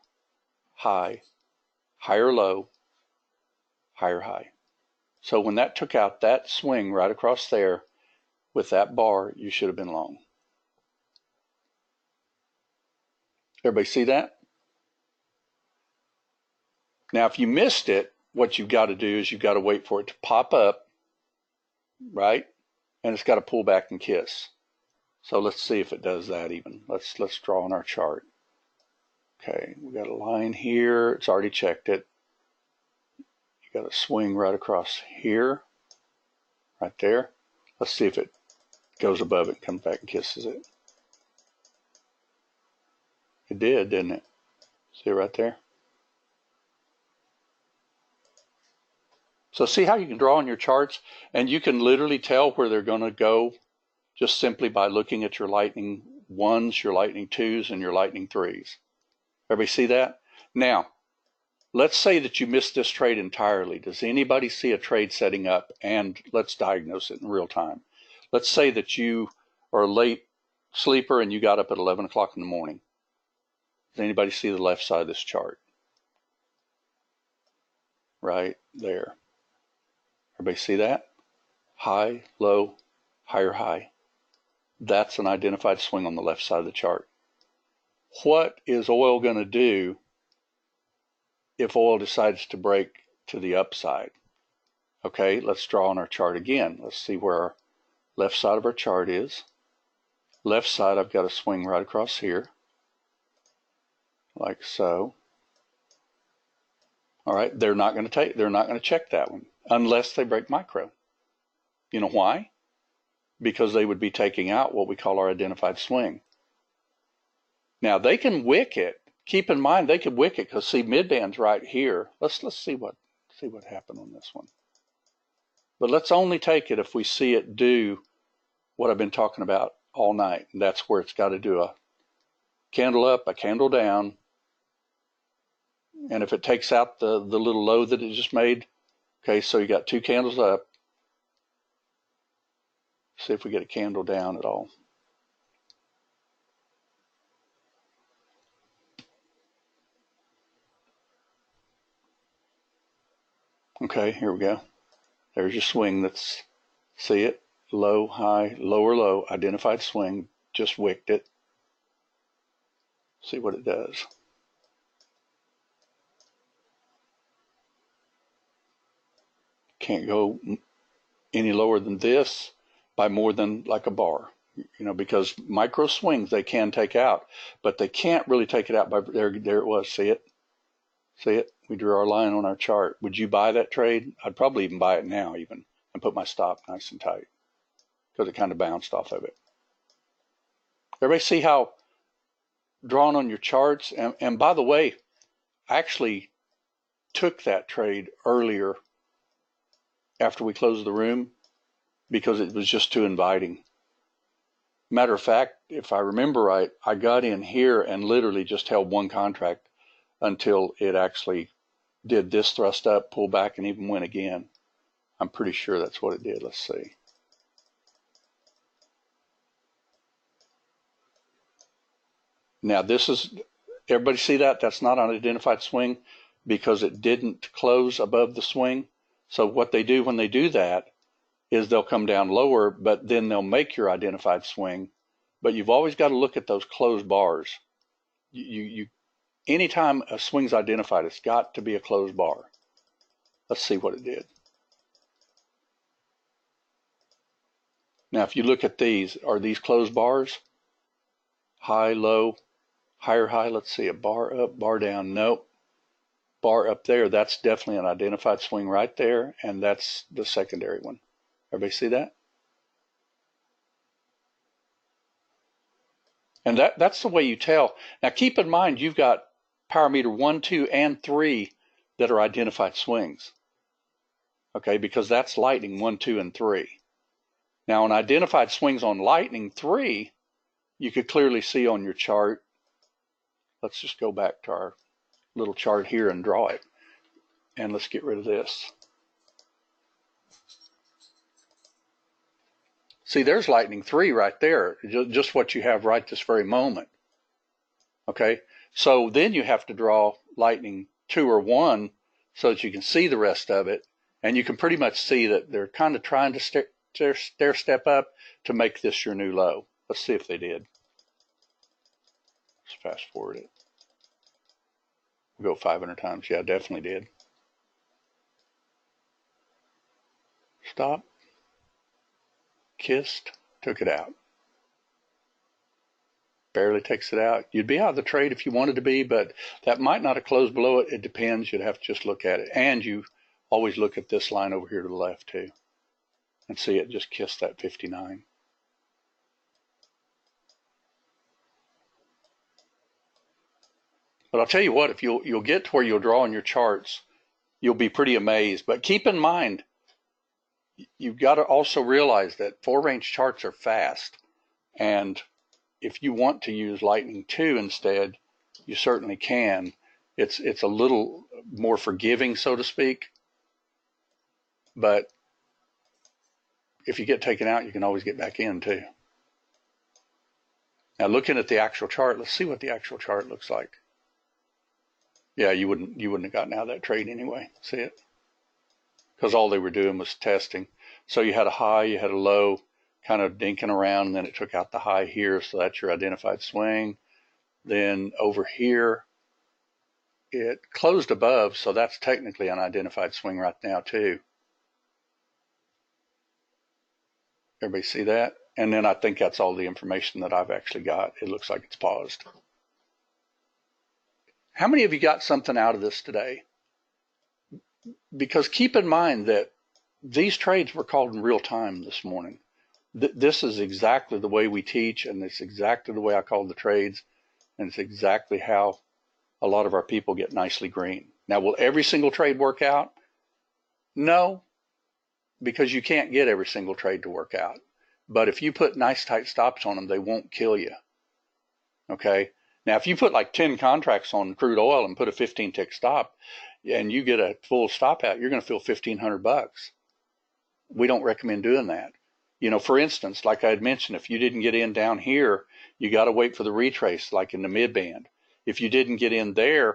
high, higher low, higher high. So when that took out that swing right across there with that bar, you should have been long. Everybody see that? Now, if you missed it, what you've got to do is you've got to wait for it to pop up, right? And it's got to pull back and kiss. So let's see if it does that even. Let's draw on our chart. Okay, we got a line here. It's already checked it. You got a swing right across here, right there. Let's see if it goes above it, comes back and kisses it. It did, didn't it? See it right there? So see how you can draw on your charts, and you can literally tell where they're going to go just simply by looking at your lightning ones, your lightning twos, and your lightning threes. Everybody see that? Now, let's say that you missed this trade entirely. Does anybody see a trade setting up? And let's diagnose it in real time. Let's say that you are a late sleeper and you got up at 11 o'clock in the morning. Does anybody see the left side of this chart? Right there. Everybody see that? High, low, higher high. That's an identified swing on the left side of the chart. What is oil going to do if oil decides to break to the upside? Okay, let's draw on our chart again. Let's see where our left side of our chart is. Left side, I've got a swing right across here, like so. All right, they're not going to check that one unless they break micro. You know why? Because they would be taking out what we call our identified swing. Now they can wick it. Keep in mind they could wick it because see midband's right here. Let's see what happened on this one. But let's only take it if we see it do what I've been talking about all night. And that's where it's got to do a candle up, a candle down. And if it takes out the little low that it just made, okay, so you got two candles up. See if we get a candle down at all. Okay, here we go. There's your swing. That's, see it? Low, high, lower, low, identified swing. Just wicked it. See what it does. Can't go any lower than this by more than like a bar, you know, because micro swings they can take out, but they can't really take it out by there it was. See it? See it? We drew our line on our chart. Would you buy that trade? I'd probably even buy it now even and put my stop nice and tight because it kind of bounced off of it. Everybody see how drawn on your charts? And by the way, I actually took that trade earlier after we closed the room because it was just too inviting. Matter of fact, if I remember right, I got in here and literally just held one contract until it actually did this thrust up, pull back, and even went again. I'm pretty sure that's what it did. Let's see. Now this is, everybody see that? That's not an identified swing because it didn't close above the swing. So what they do when they do that is they'll come down lower, but then they'll make your identified swing. But you've always got to look at those closed bars. Anytime a swing's identified, it's got to be a closed bar. Let's see what it did. Now, if you look at these, are these closed bars? High, low, higher, high. Let's see, a bar up, bar down. Nope. Bar up there, that's definitely an identified swing right there, and that's the secondary one. Everybody see that? And that's the way you tell. Now keep in mind you've got power meter 1, 2, and 3 that are identified swings. Okay, because that's lightning 1, 2, and 3. Now on identified swings on lightning 3, you could clearly see on your chart. Let's just go back to our little chart here and draw it. And let's get rid of this. See, there's lightning 3 right there, just what you have right this very moment. Okay, so then you have to draw lightning 2 or 1 so that you can see the rest of it, and you can pretty much see that they're kind of trying to stair step up to make this your new low. Let's see if they did. Let's fast forward it. We'll go 500 times. Yeah, definitely did. Stop. Kissed. Took it out. Barely takes it out. You'd be out of the trade if you wanted to be, but that might not have closed below it. It depends. You'd have to just look at it. And you always look at this line over here to the left too and see it just kissed that 59. But I'll tell you what, if you'll get to where you'll draw on your charts, you'll be pretty amazed. But keep in mind, you've got to also realize that 4-range charts are fast. And if you want to use lightning 2 instead, you certainly can. It's a little more forgiving, so to speak. But if you get taken out, you can always get back in too. Now looking at the actual chart, let's see what the actual chart looks like. Yeah, you wouldn't have gotten out of that trade anyway. See it? Because all they were doing was testing. So you had a high, you had a low, kind of dinking around, and then it took out the high here, so that's your identified swing. Then over here, it closed above, so that's technically an identified swing right now too. Everybody see that? And then I think that's all the information that I've actually got. It looks like it's paused. How many of you got something out of this today? Because keep in mind that these trades were called in real time this morning. This is exactly the way we teach, and it's exactly the way I call the trades, and it's exactly how a lot of our people get nicely green. Now, will every single trade work out? No, because you can't get every single trade to work out. But if you put nice tight stops on them, they won't kill you. Okay? Now, if you put like 10 contracts on crude oil and put a 15-tick stop, and you get a full stop out, you're going to feel $1,500. We don't recommend doing that. You know, for instance, like I had mentioned, if you didn't get in down here, you got to wait for the retrace, like in the mid band. If you didn't get in there,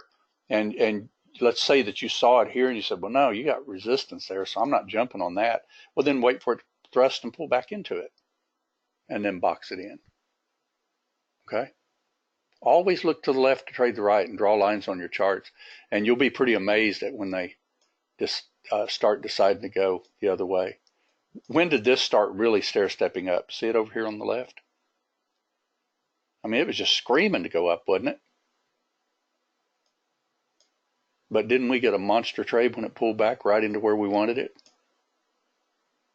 and let's say that you saw it here and you said, well, no, you got resistance there, so I'm not jumping on that. Well, then wait for it to thrust and pull back into it, and then box it in. Okay? Always look to the left to trade the right and draw lines on your charts, and you'll be pretty amazed at when they just start deciding to go the other way. When did this start really stair-stepping up? See it over here on the left? I mean, it was just screaming to go up, wasn't it? But didn't we get a monster trade when it pulled back right into where we wanted it?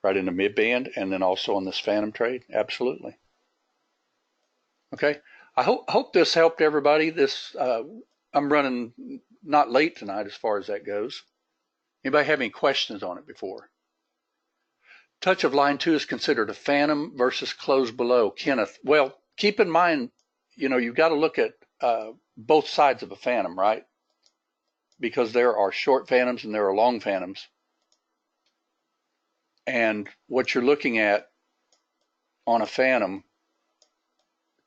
Right in the mid-band, and then also on this phantom trade? Absolutely. Okay. I hope this helped everybody. I'm running not late tonight as far as that goes. Anybody have any questions on it before? Touch of line 2 is considered a phantom versus close below. Kenneth, well, keep in mind, you know, you've got to look at both sides of a phantom, right? Because there are short phantoms and there are long phantoms. And what you're looking at on a phantom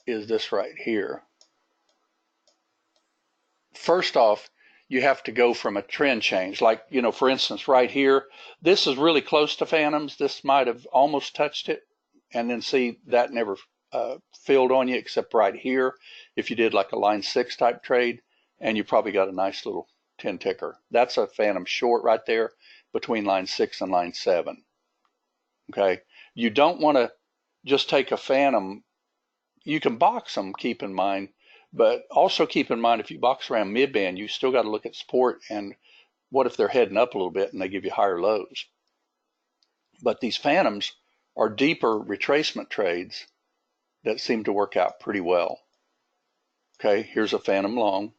is this right here. First off, you have to go from a trend change. Like, you know, for instance, right here, this is really close to phantoms. This might have almost touched it. And then see, that never filled on you except right here. If you did like a line 6 type trade, and you probably got a nice little 10 ticker. That's a phantom short right there between line 6 and line 7. Okay. You don't want to just take a phantom. You can box them, keep in mind. But also keep in mind, if you box around mid-band, you still got to look at support, and what if they're heading up a little bit and they give you higher lows? But these phantoms are deeper retracement trades that seem to work out pretty well. Okay, here's a phantom long.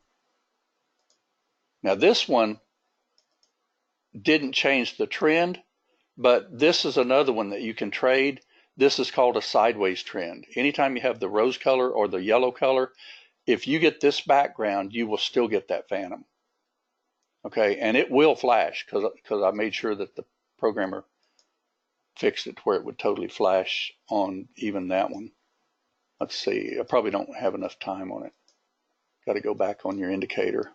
Now this one didn't change the trend, but this is another one that you can trade. This is called a sideways trend. Anytime you have the rose color or the yellow color, if you get this background, you will still get that phantom. Okay, and it will flash because I made sure that the programmer fixed it to where it would totally flash on even that one. Let's see, I probably don't have enough time on it. Got to go back on your indicator.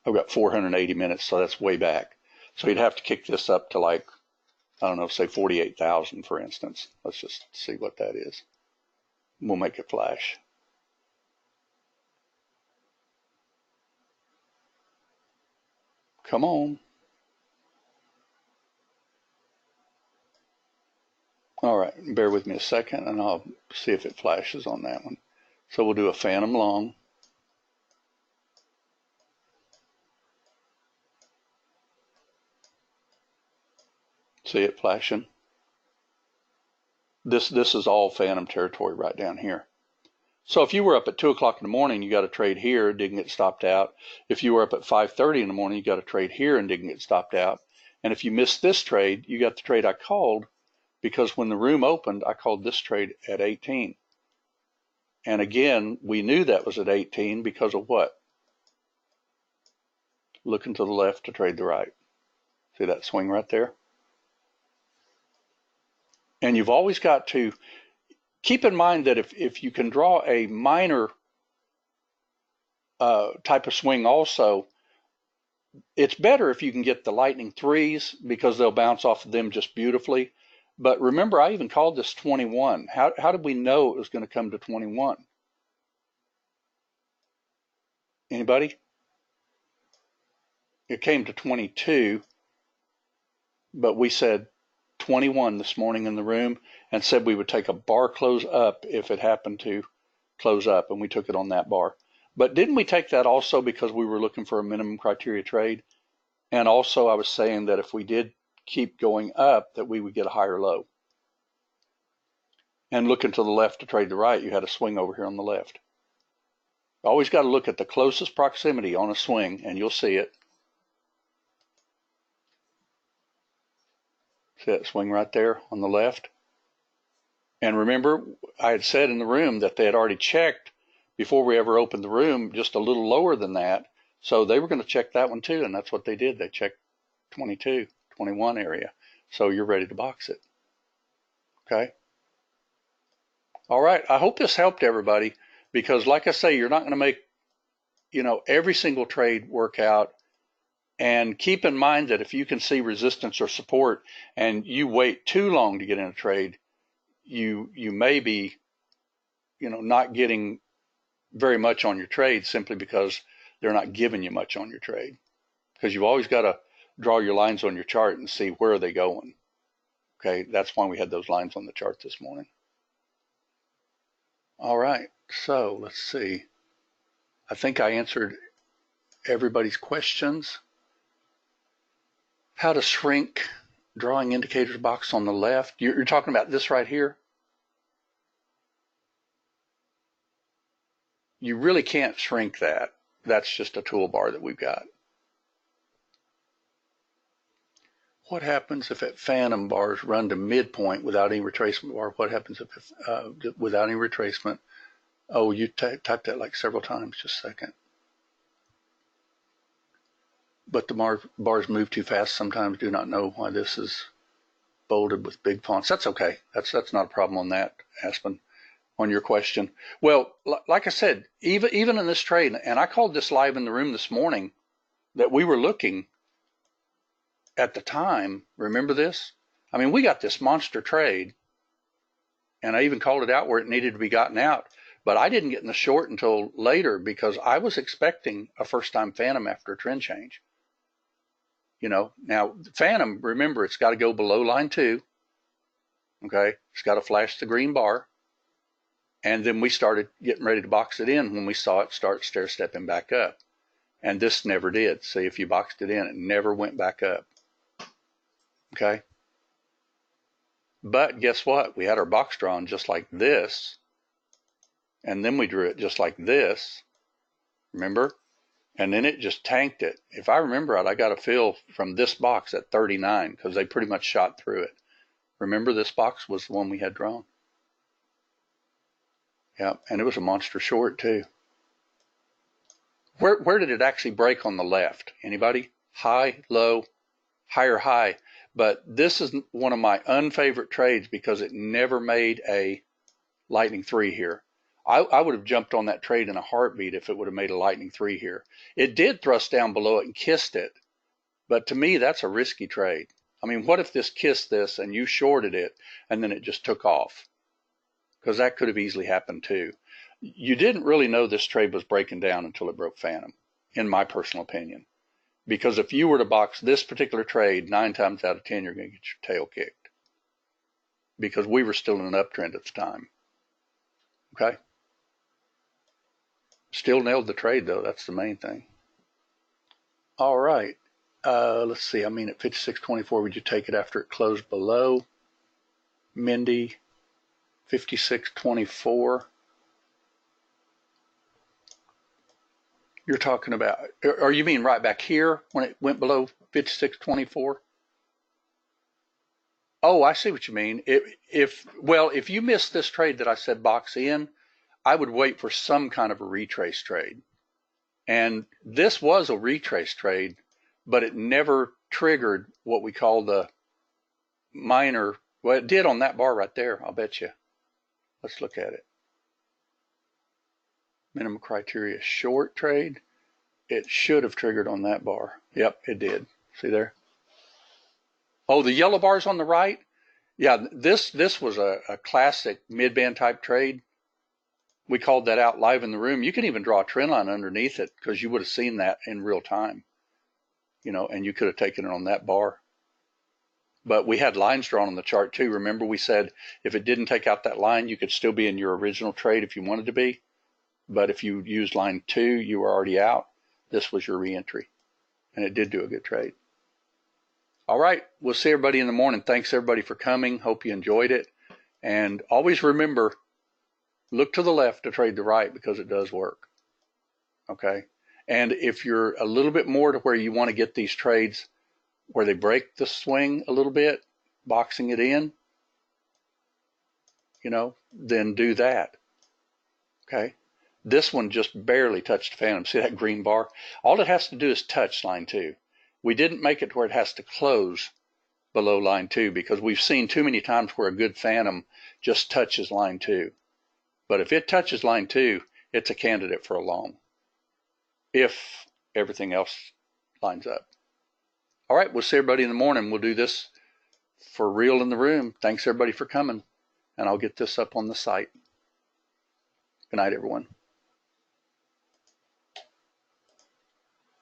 I've got 480 minutes, so that's way back. So you'd have to kick this up to like, I don't know, say 48,000 for instance. Let's just see what that is. We'll make it flash. Come on. All right, bear with me a second and I'll see if it flashes on that one. So we'll do a phantom long. See it flashing? This is all phantom territory right down here. So if you were up at 2 o'clock in the morning, you got a trade here, didn't get stopped out. If you were up at 5:30 in the morning, you got a trade here and didn't get stopped out. And if you missed this trade, you got the trade I called, because when the room opened, I called this trade at 18. And again, we knew that was at 18 because of what? Looking to the left to trade the right. See that swing right there? And you've always got to keep in mind that if you can draw a minor type of swing also, it's better if you can get the lightning threes because they'll bounce off of them just beautifully. But remember, I even called this 21. How did we know it was going to come to 21? Anybody? It came to 22, but we said 21 this morning in the room and said we would take a bar close up if it happened to close up, and we took it on that bar. But didn't we take that also because we were looking for a minimum criteria trade? And also I was saying that if we did keep going up, that we would get a higher low. And looking to the left to trade the right, you had a swing over here on the left. Always got to look at the closest proximity on a swing, and you'll see it. See that swing right there on the left? And remember, I had said in the room that they had already checked before we ever opened the room just a little lower than that. So they were going to check that one too, and that's what they did. They checked 22, 21 area. So you're ready to box it. Okay? All right, I hope this helped everybody, because like I say, you're not going to make, every single trade work out. And keep in mind that if you can see resistance or support and you wait too long to get in a trade, you may be, not getting very much on your trade simply because they're not giving you much on your trade. Because you've always got to draw your lines on your chart and see where are they going. Okay, that's why we had those lines on the chart this morning. All right, so let's see. I think I answered everybody's questions. How to shrink drawing indicators box on the left. You're talking about this right here? You really can't shrink that. That's just a toolbar that we've got. What happens if at phantom bars run to midpoint without any retracement bar? What happens if without any retracement? Oh, you typed that like several times. Just a second. But the bars move too fast sometimes. Do not know why this is bolded with big fonts. That's okay. That's not a problem on that, Aspen, on your question. Well, like I said, even in this trade, and I called this live in the room this morning, that we were looking at the time. Remember this? I mean, we got this monster trade, and I even called it out where it needed to be gotten out. But I didn't get in the short until later because I was expecting a first-time phantom after a trend change. Now phantom, remember, it's got to go below line 2. Okay, it's got to flash the green bar. And then we started getting ready to box it in when we saw it start stair-stepping back up. And this never did. See, if you boxed it in, it never went back up. Okay? But guess what? We had our box drawn just like this. And then we drew it just like this. Remember? And then it just tanked it. If I remember right, I got a feel from this box at 39 because they pretty much shot through it. Remember, this box was the one we had drawn. Yeah, and it was a monster short too. Where did it actually break on the left? Anybody? High, low, higher, high. But this is one of my unfavorite trades because it never made a lightning 3 here. I would have jumped on that trade in a heartbeat if it would have made a lightning 3 here. It did thrust down below it and kissed it, but to me that's a risky trade. I mean, what if this kissed this and you shorted it and then it just took off? Because that could have easily happened too. You didn't really know this trade was breaking down until it broke phantom, in my personal opinion. Because if you were to box this particular trade, 9 times out of 10 you're going to get your tail kicked, because we were still in an uptrend at the time. Okay? Still nailed the trade, though. That's the main thing. All right. Let's see. I mean, at 56.24, would you take it after it closed below? Mindy, 56.24. You're talking about, or you mean right back here when it went below 56.24? Oh, I see what you mean. If you missed this trade that I said box in, I would wait for some kind of a retrace trade. And this was a retrace trade, but it never triggered what we call the minor. Well, it did on that bar right there, I'll bet you. Let's look at it. Minimum criteria short trade. It should have triggered on that bar. Yep, it did. See there? Oh, the yellow bar's on the right? Yeah, this was a classic mid-band type trade. We called that out live in the room. You can even draw a trend line underneath it because you would have seen that in real time, you know, and you could have taken it on that bar. But we had lines drawn on the chart too. Remember, we said if it didn't take out that line, you could still be in your original trade if you wanted to be. But if you used line 2, you were already out. This was your reentry, and it did do a good trade. All right, we'll see everybody in the morning. Thanks everybody for coming. Hope you enjoyed it. And always remember, look to the left to trade the right, because it does work. Okay. And if you're a little bit more to where you want to get these trades where they break the swing a little bit, boxing it in, you know, then do that. Okay. This one just barely touched phantom. See that green bar? All it has to do is touch line 2. We didn't make it to where it has to close below line 2, because we've seen too many times where a good phantom just touches line 2. But if it touches line 2, it's a candidate for a long, if everything else lines up. All right, we'll see everybody in the morning. We'll do this for real in the room. Thanks everybody for coming, and I'll get this up on the site. Good night, everyone.